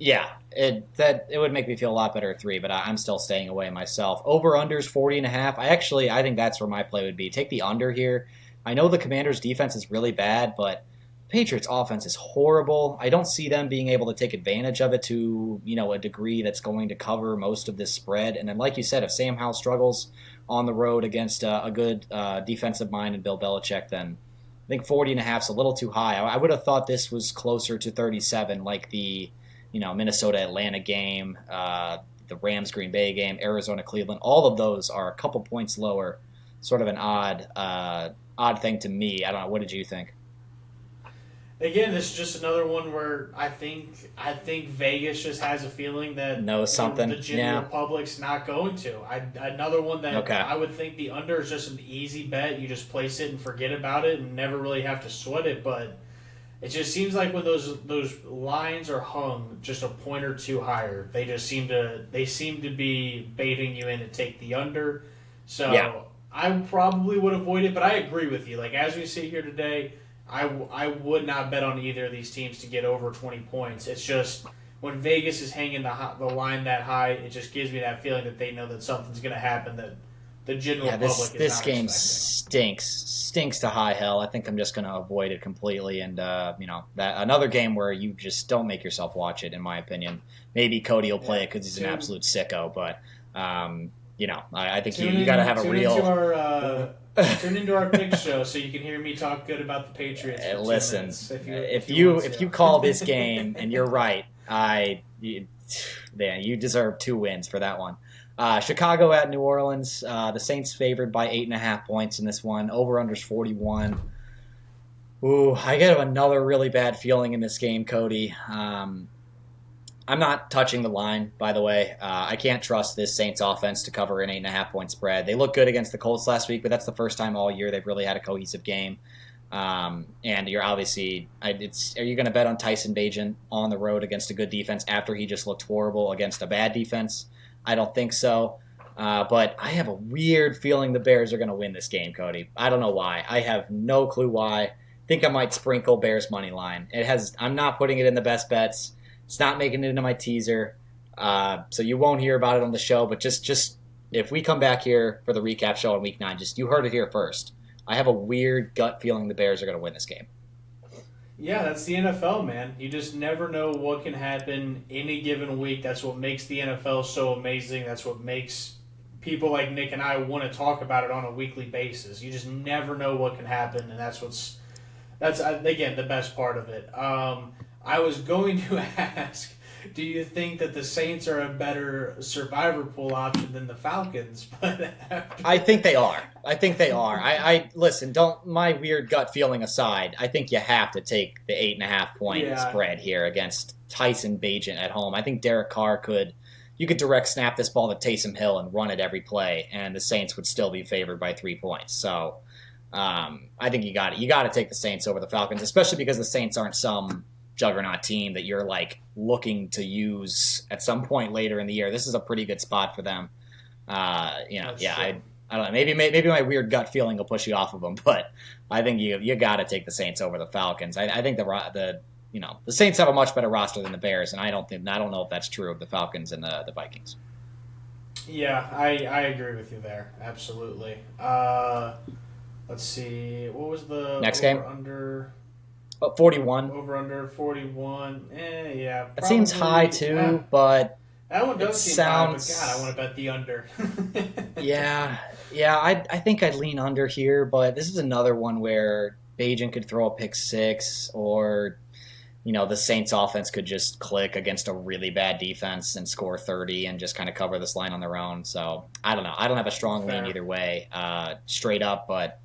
Yeah, it would make me feel a lot better at 3, but I'm still staying away myself. Over unders 40.5. I think that's where my play would be. Take the under here. I know the Commanders' defense is really bad, but Patriots offense is horrible. I don't see them being able to take advantage of it to, a degree that's going to cover most of this spread. And then, like you said, if Sam Howell struggles on the road against a good defensive mind and Bill Belichick, then I think 40.5 is a little too high. I would have thought this was closer to 37, like the Minnesota-Atlanta game, the Rams-Green Bay game, Arizona-Cleveland. All of those are a couple points lower. Sort of an odd thing to me. I don't know. What did you think? Again, this is just another one where I think Vegas just has a feeling that knows something. The general public's not going to. Another one that I would think the under is just an easy bet. You just place it and forget about it and never really have to sweat it. But it just seems like when those lines are hung just a point or two higher, they seem to be baiting you in to take the under. So yeah. I probably would avoid it, but I agree with you. Like as we sit here today, I would not bet on either of these teams to get over 20 points. It's just when Vegas is hanging the line that high, it just gives me that feeling that they know that something's going to happen that the general public is not this game expecting. stinks to high hell. I think I'm just going to avoid it completely. And that another game where you just don't make yourself watch it, in my opinion. Maybe Kody will play it because he's an absolute sicko, but I think you got to have a real. Turn into our pick show so you can hear me talk good about the Patriots. Listen, if you call this game and you're right, you deserve 2 wins for that one. Chicago at New Orleans. The Saints favored by 8.5 points in this one. Over/unders 41. Ooh, I get another really bad feeling in this game, Kody. I'm not touching the line, by the way. I can't trust this Saints offense to cover an 8.5 point spread. They looked good against the Colts last week, but that's the first time all year they've really had a cohesive game. And you're obviously, are you going to bet on Tyson Bagent on the road against a good defense after he just looked horrible against a bad defense? I don't think so. But I have a weird feeling the Bears are going to win this game, Cody. I don't know why. I have no clue why. I think I might sprinkle Bears money line. I'm not putting it in the best bets. It's not making it into my teaser. So you won't hear about it on the show. But just if we come back here for the recap show on Week 9, just you heard it here first. I have a weird gut feeling the Bears are going to win this game. Yeah, that's the NFL, man. You just never know what can happen any given week. That's what makes the NFL so amazing. That's what makes people like Nick and I want to talk about it on a weekly basis. You just never know what can happen, and that's again the best part of it. I was going to ask, do you think that the Saints are a better survivor pool option than the Falcons? But I think they are. I listen. Don't my weird gut feeling aside. I think you have to take the 8.5 point spread here against Tyson Bagent at home. I think Derek Carr you could direct snap this ball to Taysom Hill and run it every play, and the Saints would still be favored by 3 points. So I think you got to take the Saints over the Falcons, especially because the Saints aren't some juggernaut team that you're like looking to use at some point later in the year. This is a pretty good spot for them. I don't know. Maybe my weird gut feeling will push you off of them, but I think you got to take the Saints over the Falcons. I think the Saints have a much better roster than the Bears, and I don't know if that's true of the Falcons and the Vikings. Yeah, I agree with you there. Absolutely. Let's see. What was the next game? Under 41. Over under 41. Yeah. That seems high too, but that one does seem high. But God, I want to bet the under. Yeah. I think I'd lean under here, but this is another one where Bagent could throw a pick six, or the Saints offense could just click against a really bad defense and score 30 and just kind of cover this line on their own. So I don't know. I don't have a strong lean either way, straight up, but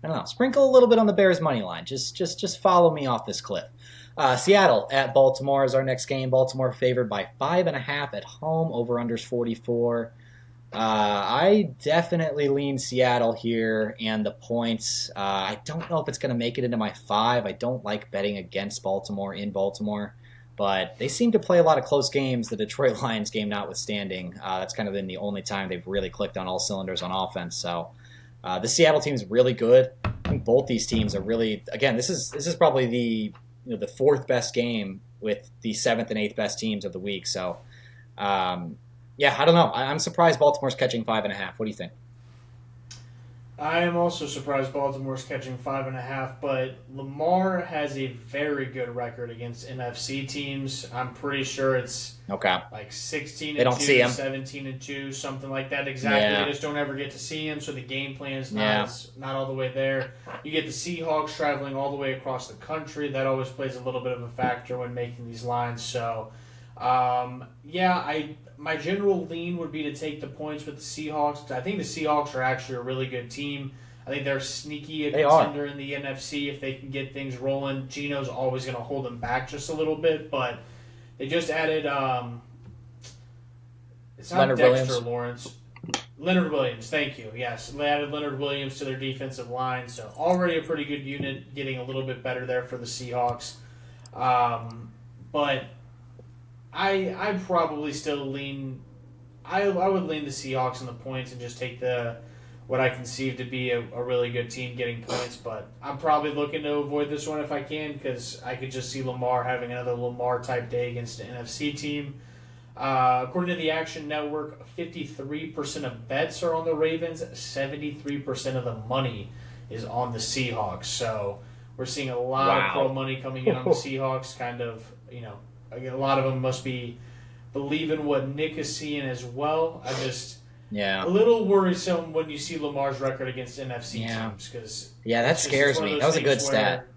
I don't know. Sprinkle a little bit on the Bears money line. Just follow me off this cliff. Seattle at Baltimore is our next game. Baltimore favored by 5.5 at home. Over-unders 44. I definitely lean Seattle here and the points. I don't know if it's going to make it into my 5. I don't like betting against Baltimore in Baltimore, but they seem to play a lot of close games, the Detroit Lions game notwithstanding. That's kind of been the only time they've really clicked on all cylinders on offense. So the Seattle team is really good. I think both these teams are really, again, this is probably the 4th best game with the 7th and 8th best teams of the week. So, I don't know. I'm surprised Baltimore's catching 5.5. What do you think? I am also surprised Baltimore's catching 5.5, but Lamar has a very good record against NFC teams. I'm pretty sure it's like 16-2, 17-2, something like that. Exactly. Yeah. They just don't ever get to see him, so the game plan is not all the way there. You get the Seahawks traveling all the way across the country. That always plays a little bit of a factor when making these lines. So, my general lean would be to take the points with the Seahawks. I think the Seahawks are actually a really good team. I think they're sneaky contender in the NFC if they can get things rolling. Geno's always going to hold them back just a little bit, but they just added it's not Leonard Dexter Williams. Lawrence. Leonard Williams, thank you. Yes, they added Leonard Williams to their defensive line, so already a pretty good unit, getting a little bit better there for the Seahawks. But I probably still lean. I would lean the Seahawks in the points and just take what I conceive to be a really good team getting points. But I'm probably looking to avoid this one if I can, because I could just see Lamar having another Lamar type day against an NFC team. According to the Action Network, 53% of bets are on the Ravens. 73% of the money is on the Seahawks. So we're seeing a lot of pro money coming in on the Seahawks. Kind of, a lot of them must be believing what Nick is seeing as well. A little worrisome when you see Lamar's record against NFC teams, because that scares me. That was a good stat.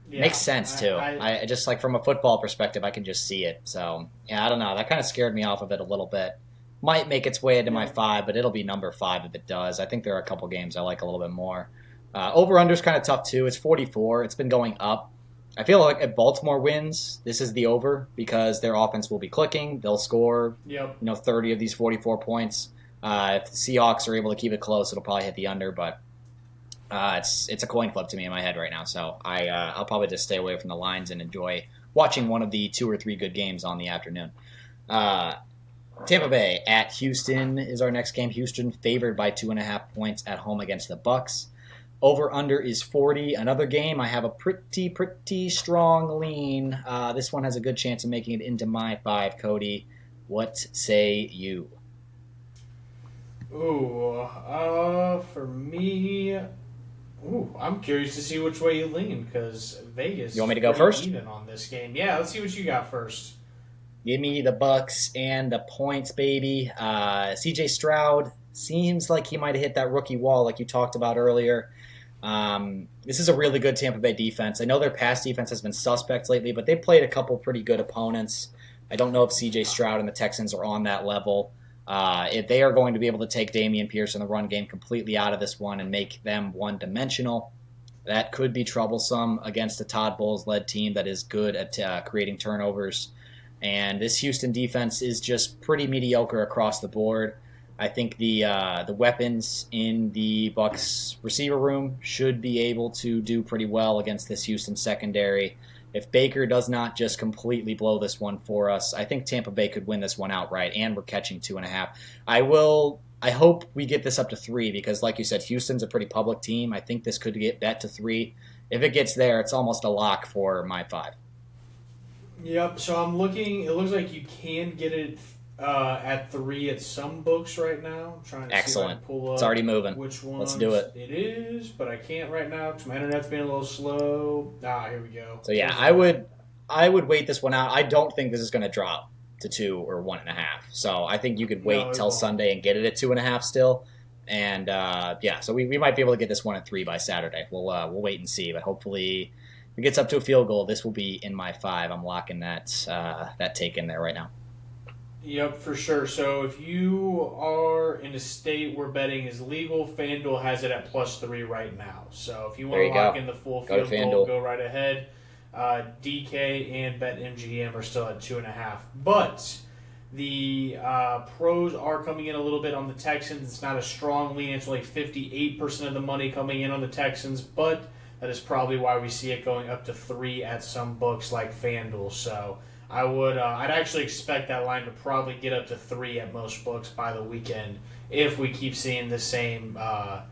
Makes sense too. I just, like, from a football perspective, I can just see it. So I don't know. That kind of scared me off of it a little bit. Might make its way into my 5, but it'll be number 5 if it does. I think there are a couple games I like a little bit more. Over-under's kind of tough too. It's 44. It's been going up. I feel like if Baltimore wins, this is the over, because their offense will be clicking. They'll score 30 of these 44 points. If the Seahawks are able to keep it close, it'll probably hit the under. But It's a coin flip to me in my head right now. So I'll probably just stay away from the lines and enjoy watching one of the 2 or 3 good games on the afternoon. Uh, Tampa Bay at Houston is our next game. Houston favored by 2.5 points at home against the Bucks. Over under is 40. Another game I have a pretty strong lean. This one has a good chance of making it into my 5. Cody, what say you? Ooh, for me, I'm curious to see which way you lean because Vegas You want me is to go pretty first? even on this game. Yeah, let's see what you got first. Give me the Bucks and the points, baby. CJ Stroud seems like he might have hit that rookie wall, like you talked about earlier. This is a really good Tampa Bay defense. I know their pass defense has been suspect lately, but they played a couple pretty good opponents. I don't know if CJ Stroud and the Texans are on that level. If they are going to be able to take Dameon Pierce in the run game completely out of this one and make them one-dimensional, that could be troublesome against a Todd Bowles-led team that is good at creating turnovers. And this Houston defense is just pretty mediocre across the board. I think the weapons in the Bucks receiver room should be able to do pretty well against this Houston secondary. If Baker does not just completely blow this one for us, I think Tampa Bay could win this one outright, and we're catching 2.5. I hope we get this up to 3 because, like you said, Houston's a pretty public team. I think this could get bet to 3. If it gets there, it's almost a lock for my 5. Yep. So I'm looking. It looks like you can get it at 3 at some books right now. I'm trying to see if I Excellent. can pull up It's already moving. which ones. Let's do it. It is, but I can't right now because my internet's being a little slow. Here we go. So yeah, I would wait this one out. I don't think this is going to drop to 2 or 1.5. So I think you could wait No, it till won't. Sunday and get it at 2.5 still. And so we might be able to get this one at 3 by Saturday. We'll wait and see. But hopefully, if it gets up to a field goal, this will be in my 5. I'm locking that take in there right now. Yep, for sure. So if you are in a state where betting is legal, FanDuel has it at +3 right now. So if you want There to you lock go. in the full Go to field goal, FanDuel. go right ahead. DK and BetMGM are still at 2.5. But the pros are coming in a little bit on the Texans. It's not a strong lean. It's only 58% of the money coming in on the Texans, but that is probably why we see it going up to 3 at some books like FanDuel. So I'd actually expect that line to probably get up to 3 at most books by the weekend if we keep seeing the same kind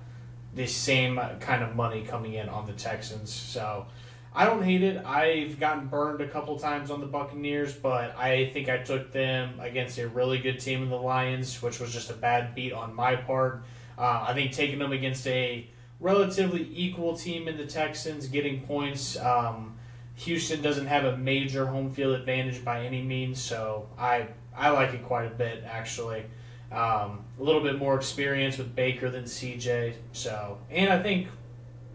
of money coming in on the Texans. So I don't hate it. I've gotten burned a couple times on the Buccaneers, but I think I took them against a really good team in the Lions, which was just a bad beat on my part. I think taking them against a relatively equal team in the Texans, getting points. Houston doesn't have a major home field advantage by any means, so I like it quite a bit, actually. A little bit more experience with Baker than CJ, and I think,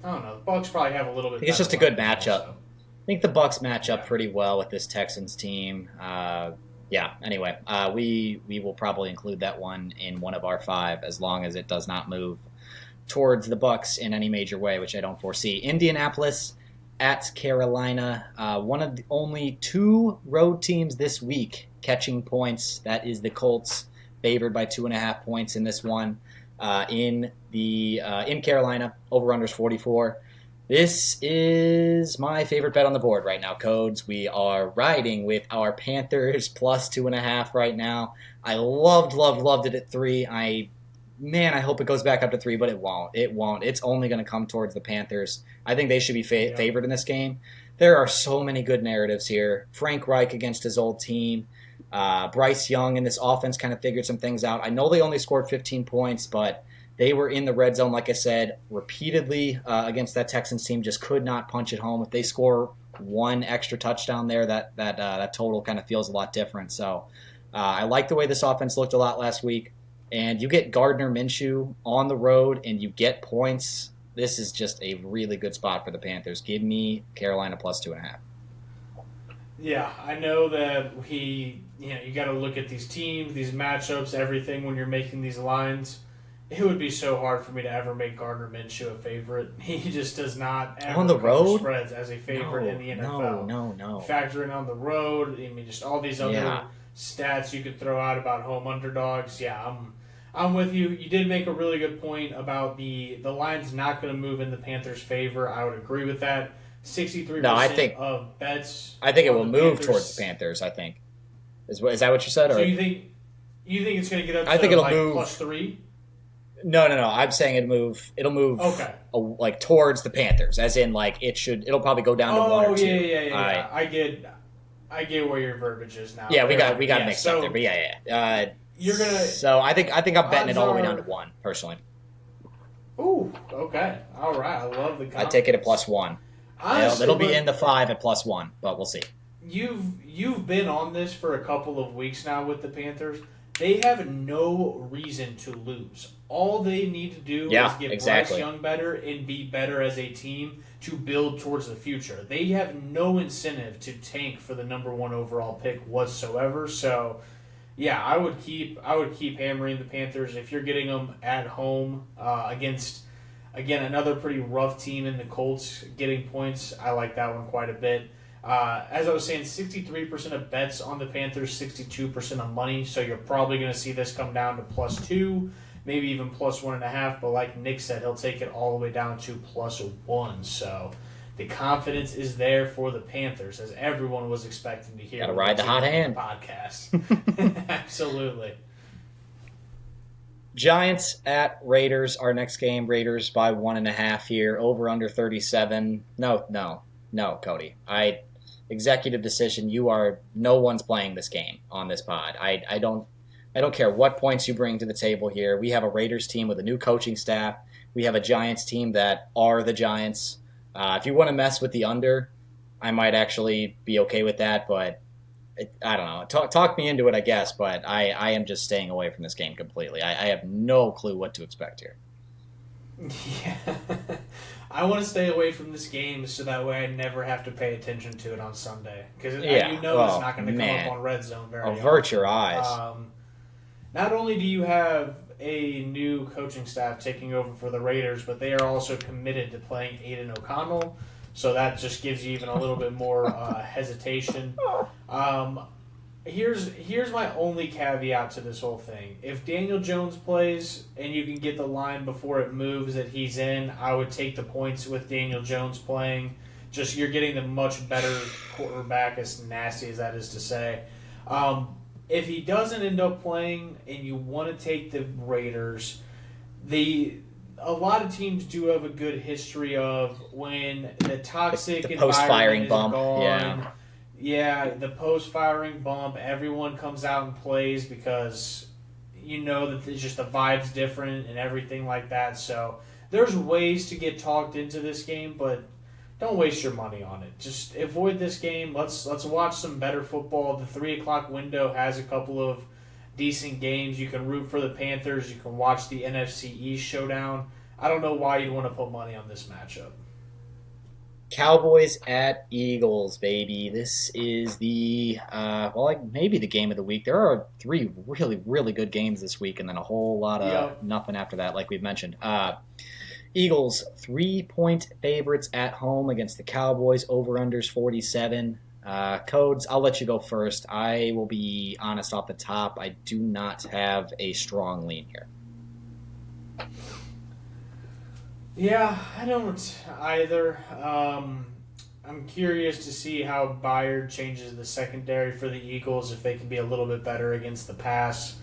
I don't know, the Bucks probably have a little bit I think it's better just a good weapons matchup. also. I think the Bucks match up pretty well with this Texans team. Anyway, we will probably include that one in one of our 5 as long as it does not move towards the Bucks in any major way, which I don't foresee. Indianapolis at Carolina, one of the only 2 road teams this week catching points. That is the Colts, favored by 2.5 points in this one. In Carolina, over/unders 44. This is my favorite bet on the board right now, Codes. We are riding with our Panthers +2.5 right now. I loved it at 3. I hope it goes back up to 3, but it won't. It won't. It's only going to come towards the Panthers. I think they should be favored in this game. There are so many good narratives here. Frank Reich against his old team. Bryce Young and this offense kind of figured some things out. I know they only scored 15 points, but they were in the red zone, like I said, repeatedly against that Texans team. Just could not punch it home. If they score one extra touchdown there, that total kind of feels a lot different. So I like the way this offense looked a lot last week. And you get Gardner Minshew on the road and you get points. This is just a really good spot for the Panthers. Give me Carolina +2.5. Yeah, I know that you got to look at these teams, these matchups, everything when you're making these lines. It would be so hard for me to ever make Gardner Minshew a favorite. He just does not ever On the cover road? spreads as a favorite in the NFL. No. Factor in on the road. I mean, just all these other stats you could throw out about home underdogs. Yeah, I'm with you. You did make a really good point about the line's not going to move in the Panthers' favor. I would agree with that. 63% No, of bets I think it on will the move towards the Panthers. Panthers. I think is that what you said? So Or you think it's going to get up I think to it'll like move. +3? No. I'm saying it'll move. It'll move Okay. like towards the Panthers, as in like it should. It'll probably go down to one or Oh yeah, two. yeah, yeah, yeah. I get where your verbiage is now. Yeah, we Fair got enough. mixed up there, So but yeah. you're gonna So I think I'm betting it odds all the way down to are. one personally. Ooh, okay, all right. I love the I'd take it at confidence. +1. Honestly, It'll be but in the 5 at +1, but we'll see. you've been on this for a couple of weeks now with the Panthers. They have no reason to lose. All they need to do is Yeah, get Bryce exactly. Young better and be better as a team to build towards the future. They have no incentive to tank for the number one overall pick whatsoever. So, yeah, I would keep hammering the Panthers if you're getting them at home against again another pretty rough team in the Colts getting points. I like that one quite a bit. As I was saying, 63% of bets on the Panthers, 62% of money. So you're probably going to see this come down to +2, maybe even +1.5. But like Nick said, he'll take it all the way down to +1. So the confidence is there for the Panthers, as everyone was expecting to hear. Got to ride the hot hand. Podcast. Absolutely. Giants at Raiders. Our next game, Raiders by 1.5 here. Over under 37. No, Cody. Executive decision. No one's playing this game on this pod. I don't care what points you bring to the table here. We have a Raiders team with a new coaching staff. We have a Giants team that are the Giants. If you want to mess with the under, I might actually be okay with that, but I don't know. Talk me into it, I guess, but I am just staying away from this game completely. I have no clue what to expect here. Yeah. I want to stay away from this game so that way I never have to pay attention to it on Sunday. Because Yeah. it's Oh, not going to come man. up on Red Zone very Avert your often. eyes. Not only do you have a new coaching staff taking over for the Raiders, but they are also committed to playing Aiden O'Connell. So that just gives you even a little bit more hesitation. Here's my only caveat to this whole thing. If Daniel Jones plays and you can get the line before it moves that he's in, I would take the points with Daniel Jones playing. Just you're getting the much better quarterback, as nasty as that is to say. If he doesn't end up playing and you want to take the Raiders, a lot of teams do have a good history of when the toxic The post-firing environment is bump, gone. yeah. Yeah, the post-firing bump, everyone comes out and plays because you know that it's just the vibe's different and everything like that. So there's ways to get talked into this game, but don't waste your money on it. Just avoid this game. Let's watch some better football. The 3 o'clock window has a couple of decent games. You can root for the Panthers. You can watch the NFC East showdown. I don't know why you'd want to put money on this matchup. Cowboys at Eagles, baby. This is maybe the game of the week. There are 3 really, really good games this week, and then a whole lot of nothing after that, like we've mentioned. Eagles 3-point favorites at home against the Cowboys. Over/unders 47. Codes, I'll let you go first. I will be honest off the top. I do not have a strong lean here. Yeah, I don't either. I'm curious to see how Byard changes the secondary for the Eagles, if they can be a little bit better against the pass.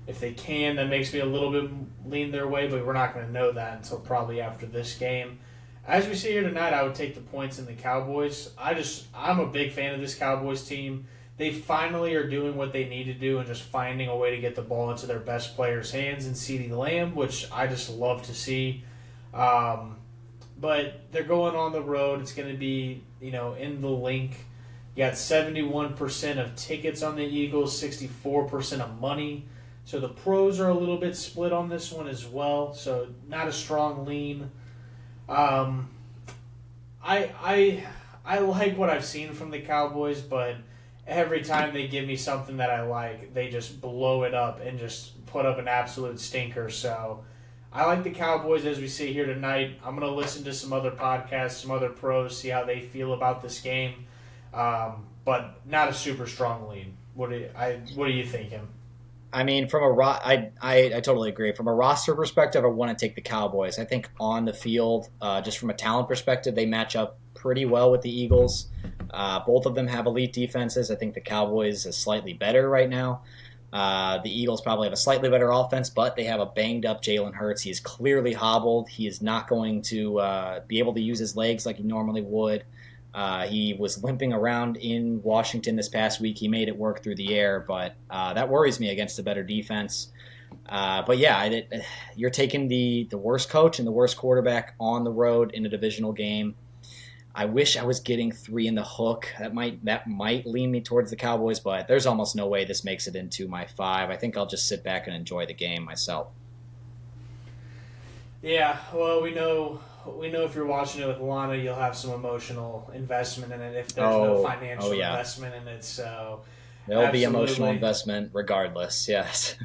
If they can, that makes me a little bit lean their way, but we're not going to know that until probably after this game. As we see here tonight, I would take the points in the Cowboys. I'm a big fan of this Cowboys team. They finally are doing what they need to do and just finding a way to get the ball into their best players' hands in CeeDee Lamb, which I just love to see. But they're going on the road. It's going to be, in the link. You got 71% of tickets on the Eagles, 64% of money. So the pros are a little bit split on this one as well. So not a strong lean. I like what I've seen from the Cowboys, but every time they give me something that I like, they just blow it up and just put up an absolute stinker. So I like the Cowboys as we see here tonight. I'm going to listen to some other podcasts, some other pros, see how they feel about this game. But not a super strong lean. What are you thinking? I mean, I totally agree. From a roster perspective, I want to take the Cowboys. I think on the field, just from a talent perspective, they match up pretty well with the Eagles. Both of them have elite defenses. I think the Cowboys is slightly better right now. The Eagles probably have a slightly better offense, but they have a banged up Jalen Hurts. He is clearly hobbled. He is not going to be able to use his legs like he normally would. He was limping around in Washington this past week. He made it work through the air, but that worries me against a better defense. But yeah, you're taking the worst coach and the worst quarterback on the road in a divisional game. I wish I was getting 3 in the hook. That might lean me towards the Cowboys, but there's almost no way this makes it into my 5. I think I'll just sit back and enjoy the game myself. Yeah, well, we know if you're watching it with Lana, you'll have some emotional investment in it if there's no Oh financial yeah, investment in it. So, there'll be emotional absolutely. investment regardless. Yes.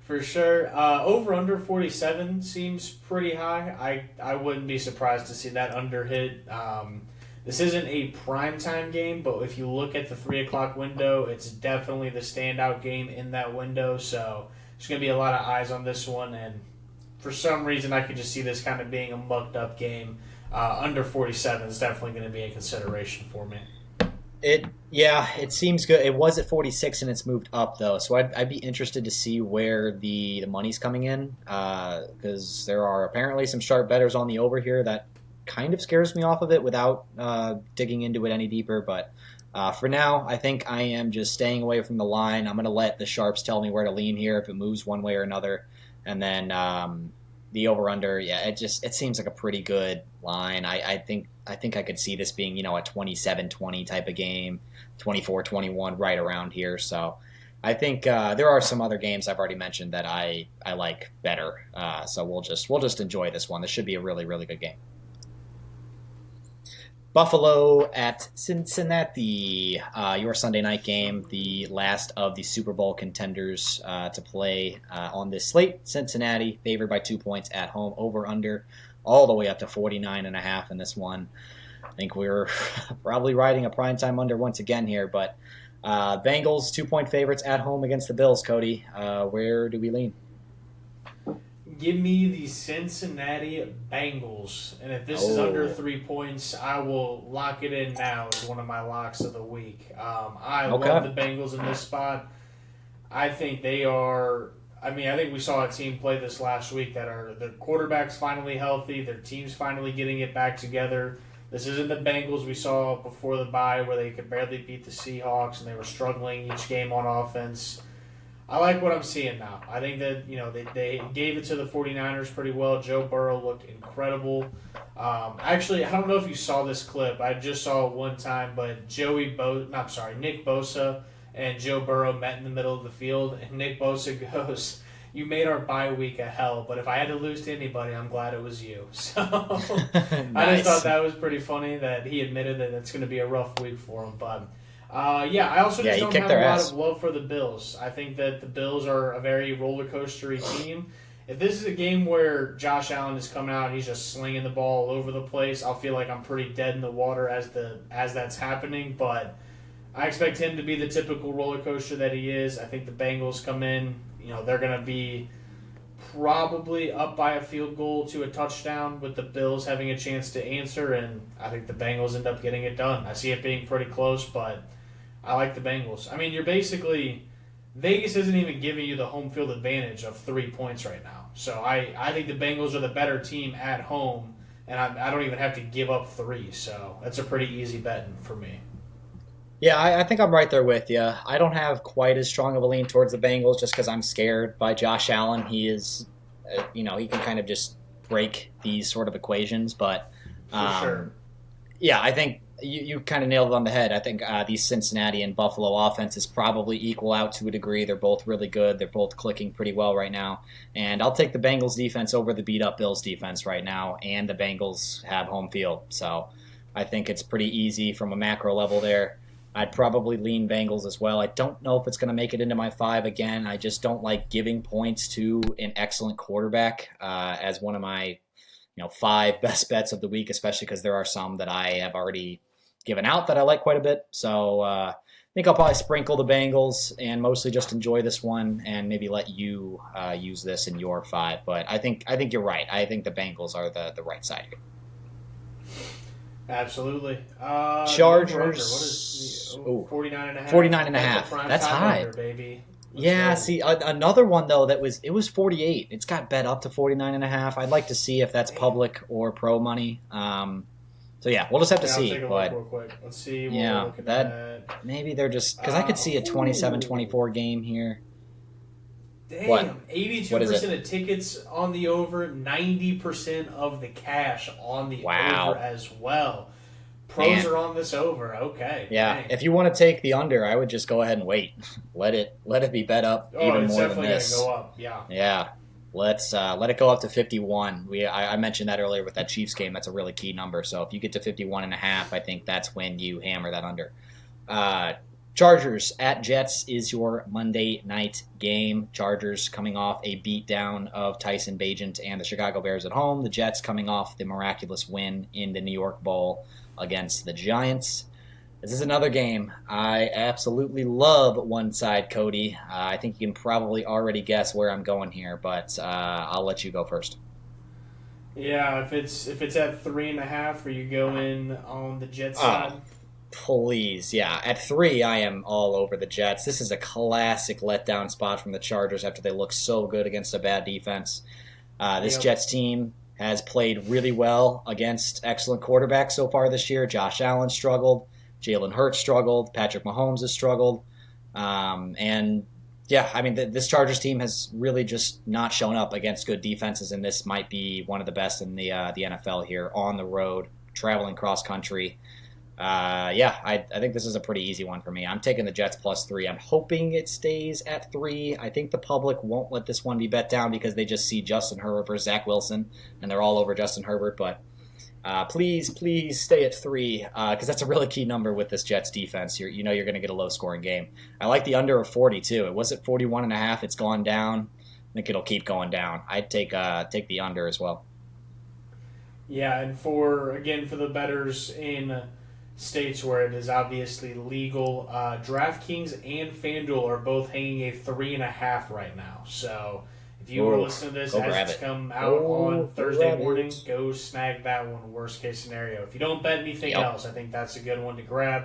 For sure. Over under 47 seems pretty high. I wouldn't be surprised to see that under hit. This isn't a primetime game, but if you look at the 3 o'clock window, it's definitely the standout game in that window. So there's going to be a lot of eyes on this one. And for some reason, I could just see this kind of being a mucked up game. Under 47 is definitely going to be a consideration for me. It seems good. It was at 46 and it's moved up though, so I'd be interested to see where the money's coming in because there are apparently some sharp bettors on the over here that kind of scares me off of it without digging into it any deeper. But for now, I think I am just staying away from the line. I'm going to let the sharps tell me where to lean here if it moves one way or another, and then the over under. Yeah, it seems like a pretty good line. I think I could see this being a 27-20 type of game, 24-21 right around here. So I think there are some other games I've already mentioned that I like better. So we'll just enjoy this one. This should be a really really good game. Buffalo at Cincinnati, your Sunday night game, the last of the Super Bowl contenders to play on this slate. Cincinnati favored by 2 points at home, over under all the way up to 49.5 in this one. I think we're probably riding a primetime under once again here, but Bengals 2 point favorites at home against the Bills. Cody, where do we lean? Give me the Cincinnati Bengals. And if this is under Oh, 3 points, I will lock it in now as one of my locks of the week. I love okay. the Bengals in this spot. I think they are. I mean, I think we saw a team play this last week that are their quarterback's finally healthy, their team's finally getting it back together. This isn't the Bengals we saw before the bye where they could barely beat the Seahawks and they were struggling each game on offense. I like what I'm seeing now. I think that, they gave it to the 49ers pretty well. Joe Burrow looked incredible. Actually, I don't know if you saw this clip. I just saw it one time, but Nick Bosa and Joe Burrow met in the middle of the field, and Nick Bosa goes, "You made our bye week a hell, but if I had to lose to anybody, I'm glad it was you." So I just thought Nice. that was pretty funny that he admitted that it's going to be a rough week for him. But yeah, I also Yeah, just he don't kicked have a their lot of ass. love for the Bills. I think that the Bills are a very roller coastery team. If this is a game where Josh Allen is coming out and he's just slinging the ball all over the place, I'll feel like I'm pretty dead in the water as that's happening. But I expect him to be the typical roller coaster that he is. I think the Bengals come in. They're going to be probably up by a field goal to a touchdown with the Bills having a chance to answer, and I think the Bengals end up getting it done. I see it being pretty close, but I like the Bengals. I mean, you're basically Vegas isn't even giving you the home field advantage of 3 points right now. So I think the Bengals are the better team at home, and I don't even have to give up three. So that's a pretty easy bet for me. Yeah, I think I'm right there with you. I don't have quite as strong of a lean towards the Bengals just because I'm scared by Josh Allen. He is, he can kind of just break these sort of equations. But For um, sure. yeah, I think you kind of nailed it on the head. I think these Cincinnati and Buffalo offenses probably equal out to a degree. They're both really good. They're both clicking pretty well right now. And I'll take the Bengals defense over the beat up Bills defense right now. And the Bengals have home field. So I think it's pretty easy from a macro level there. I'd probably lean Bengals as well. I don't know if it's going to make it into my 5 again. I just don't like giving points to an excellent quarterback as one of my 5 best bets of the week, especially because there are some that I have already given out that I like quite a bit. So think I'll probably sprinkle the Bengals and mostly just enjoy this one and maybe let you use this in your 5. But I think you're right. I think the Bengals are the right side here. Absolutely. Chargers. What is the 49 and a half? 49 and a half. That's high. Under, baby. Yeah, see, another one, though, it was 48. It's got bet up to 49 and a half. I'd like to see if that's public or pro money. So, yeah, we'll just have to see. Take a look real quick. Let's see what we're looking at. Maybe they're just – because I could see a 27-24 game here. Damn, What? 82% of tickets on the over, 90% of the cash on the over as well. Pros are on this over. Okay. Yeah. Dang. If you want to take the under, I would just go ahead and wait. Let it be bet up even more than this. It's definitely going to go up. Yeah. Yeah. Let's let it go up to 51. I mentioned that earlier with that Chiefs game. That's a really key number. So if you get to 51 and a half, I think that's when you hammer that under. Chargers at Jets is your Monday night game. Chargers coming off a beatdown of Tyson Bagent and the Chicago Bears at home. The Jets coming off the miraculous win in the New York Bowl against the Giants. This is another game I absolutely love one side, Kody. I think you can probably already guess where I'm going here, but I'll let you go first. Yeah, if it's at 3.5, are you going on the Jets side? Please, yeah. At 3, I am all over the Jets. This is a classic letdown spot from the Chargers after they look so good against a bad defense. This Jets team has played really well against excellent quarterbacks so far this year. Josh Allen struggled. Jalen Hurts struggled. Patrick Mahomes has struggled. And, yeah, I mean, this Chargers team has really just not shown up against good defenses, and this might be one of the best in the NFL here on the road, traveling cross-country. I think this is a pretty easy one for me. I'm taking the Jets +3. I'm hoping it stays at 3. I think the public won't let this one be bet down because they just see Justin Herbert versus Zach Wilson, and they're all over Justin Herbert. But please stay at 3 because that's a really key number with this Jets defense. You're going to get a low-scoring game. I like the under of 40 too. It was at 41.5. It's gone down. I think it'll keep going down. I'd take the under as well. Yeah, and for the bettors in states where it is obviously legal, DraftKings and FanDuel are both hanging a 3.5 right now. So if you were listening to this as it's come out on Thursday morning, go snag that one. Worst case scenario. If you don't bet anything else, I think that's a good one to grab.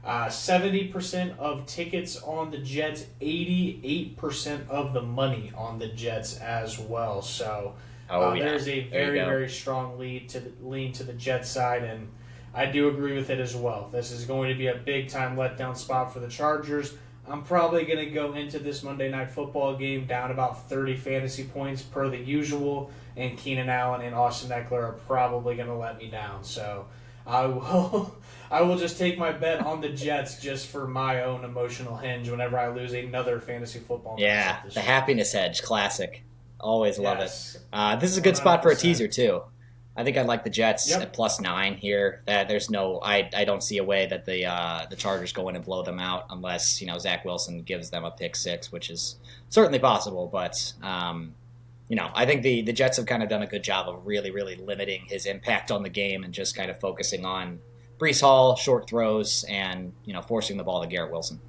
70% of tickets on the Jets, 88% of the money on the Jets as well. So there's a very strong lean to the Jets side, and I do agree with it as well. This is going to be a big-time letdown spot for the Chargers. I'm probably going to go into this Monday Night Football game down about 30 fantasy points per the usual, and Keenan Allen and Austin Eckler are probably going to let me down. So I will just take my bet on the Jets just for my own emotional hinge whenever I lose another fantasy football match. Yeah, the happiness hedge, classic. Always love it. This is a good spot for a teaser, too. I think I like the Jets at +9 here. There's no, I don't see a way that the Chargers go in and blow them out unless Zach Wilson gives them a pick 6, which is certainly possible. But I think the Jets have kind of done a good job of really limiting his impact on the game and just kind of focusing on Breece Hall, short throws, and forcing the ball to Garrett Wilson.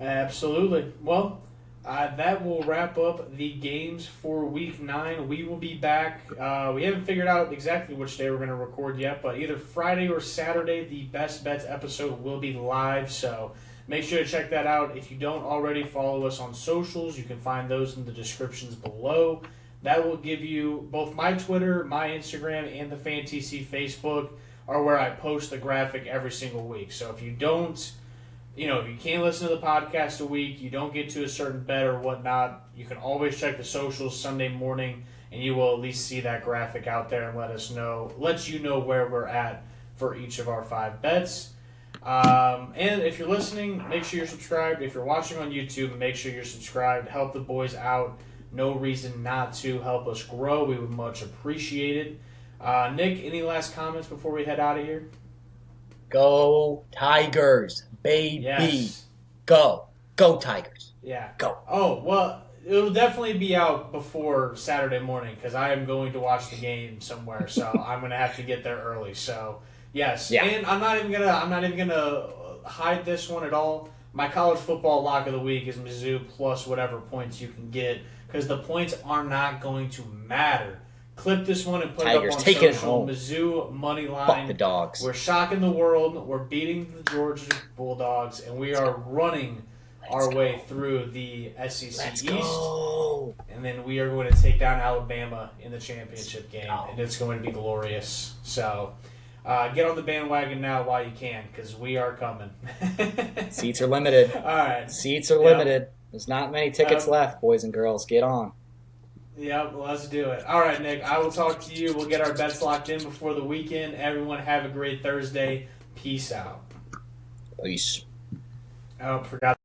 Absolutely. Well, that will wrap up the games for Week 9. We will be back. We haven't figured out exactly which day we're going to record yet, but either Friday or Saturday, the Best Bets episode will be live, so make sure to check that out. If you don't already follow us on socials, you can find those in the descriptions below. That will give you both my Twitter, my Instagram, and the FanTC Facebook are where I post the graphic every single week. So if you don't... if you can't listen to the podcast a week, you don't get to a certain bet or whatnot, you can always check the socials Sunday morning, and you will at least see that graphic out there and let you know where we're at for each of our 5 bets. And if you're listening, make sure you're subscribed. If you're watching on YouTube, make sure you're subscribed. Help the boys out. No reason not to. Help us grow. We would much appreciate it. Nick, any last comments before we head out of here? Go Tigers, baby. Yes. Go Tigers. Yeah. Go. Oh, well, it'll definitely be out before Saturday morning because I am going to watch the game somewhere, so I'm going to have to get there early. So, yes. Yeah. And I'm not even gonna hide this one at all, my college football lock of the week is Mizzou plus whatever points you can get, because the points are not going to matter. Clip this one and put Tigers, it up on take it social. home. Mizzou money line. Fuck the dogs. We're shocking the world. We're beating the Georgia Bulldogs, and we are running our way through the SEC East. Go. And then we are going to take down Alabama in the championship game, and it's going to be glorious. So get on the bandwagon now while you can, because we are coming. Seats are limited. All right. Seats are limited. There's not many tickets left, boys and girls. Get on. Yep, let's do it. All right, Nick, I will talk to you. We'll get our bets locked in before the weekend. Everyone have a great Thursday. Peace out. Peace. Oh, forgot.